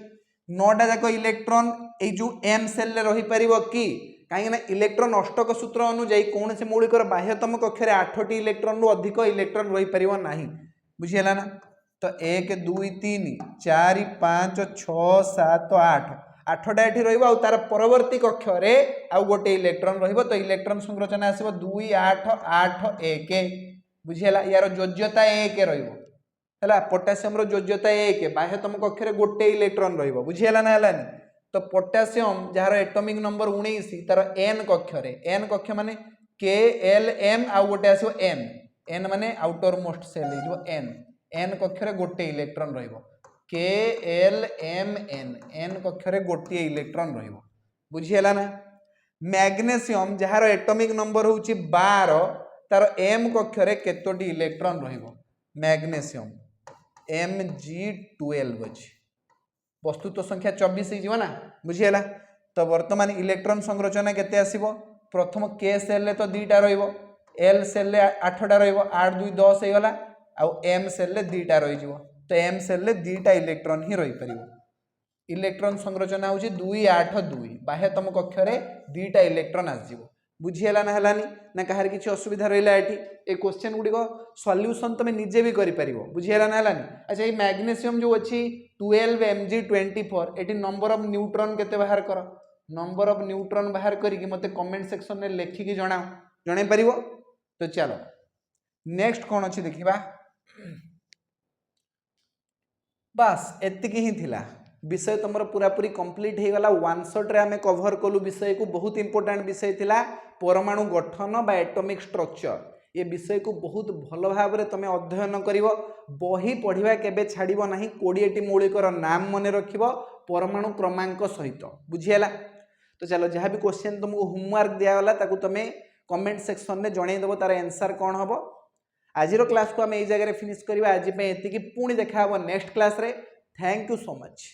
9टा जाक इलेक्ट्रॉन ये जो एम सेल रही पारिबो कि कहीं इलेक्ट्रॉन अष्टक सूत्र अनुଯାयी कौन से मौलिकर बाह्यतम कक्षरे 8टी इलेक्ट्रॉन रु अधिक इलेक्ट्रॉन रही पारिबो नाही बुझिहेला ना तो 1 2 3 4 5 6 7 8 8टा एठी रहइबो आ तार परवर्ती कक्षरे आ गोटे इलेक्ट्रॉन रहिबो तो इलेक्ट्रॉन संरचना आसीबो 2 8 8 1 बुझिहेला यार योज्यता 1 रहिबो हैला पोटेशियम रो योज्यता 1 बाह्यतम कक्षरे गोटे इलेक्ट्रॉन रहिबो बुझिहेला ना हैलानी तो पोटेशियम जार एटॉमिक नंबर 19 तार n कक्षरे n कक्ष माने k l m आ गोटे आसीबो n n माने आउटर मोस्ट सेल हिजो n कक्षरे गोटे इलेक्ट्रॉन रहिबो k l m n n कक्षरे गोटे इलेक्ट्रॉन रहिबो बुझिहेला ना मैग्नीशियम जार एटॉमिक नंबर होउची 12 तार m कक्षरे केतोटी इलेक्ट्रॉन रहिबो मैग्नीशियम Mg12 अछि वस्तुत्व संख्या 24 हो ना बुझीगला तो वर्तमान इलेक्ट्रॉन संरचना केते आसीबो प्रथम k सेल ले तो 2टा रहिबो l सेल ले 8टा रहिबो 8 2 10 हे गला आ m सेल ले 2टा रहि जिवो तो m सेल ले 2टा इलेक्ट्रॉन ही रहि परिबो इलेक्ट्रॉन संरचना होची 2 8 2 बाह्यतम कक्षरे 2टा इलेक्ट्रॉन आस जिवो बुझीगला ना हलानी ना कहार किछि असुविधा रहिला एठी ए क्वेश्चन गुडी को सॉल्यूशन तमे निजे भी करि परिबो बुझीगला ना हलानी अच्छा ए मैग्नीशियम जो अछि 12 Mg24 eighty number of neutron केते बाहर कर नंबर ऑफ न्यूट्रॉन बाहर करी कि मते कमेंट सेक्शन में लेखि कि जणाओ जणे परिबो तो चलो नेक्स्ट कोन अछि देखिबा बस एतिकी ही थिला विषय तुमर पूरा पूरी कंप्लीट हो गला वन शॉट रे हमें कवर कलु विषय को बहुत इंपोर्टेंट विषय थिला परमाणु गठन बा एटॉमिक स्ट्रक्चर ये विषय को बहुत भल भाव में तुम अध्ययन कर बही पढ़ा केबे छाड़ब ना 20टी मौलिकर नाम मन रख परमाणु क्रमांक सहित बुझीगला तो चलो जहाँ भी क्वेश्चन तुमको होमवर्क दिगला तुम कमेंट सेक्शन में जनईदेव तार आंसर कौन हम आज क्लास को आम ये जगह फिनिश करवा आज एति पुणी देखा नेक्स्ट क्लास रे थैंक यू सो मच।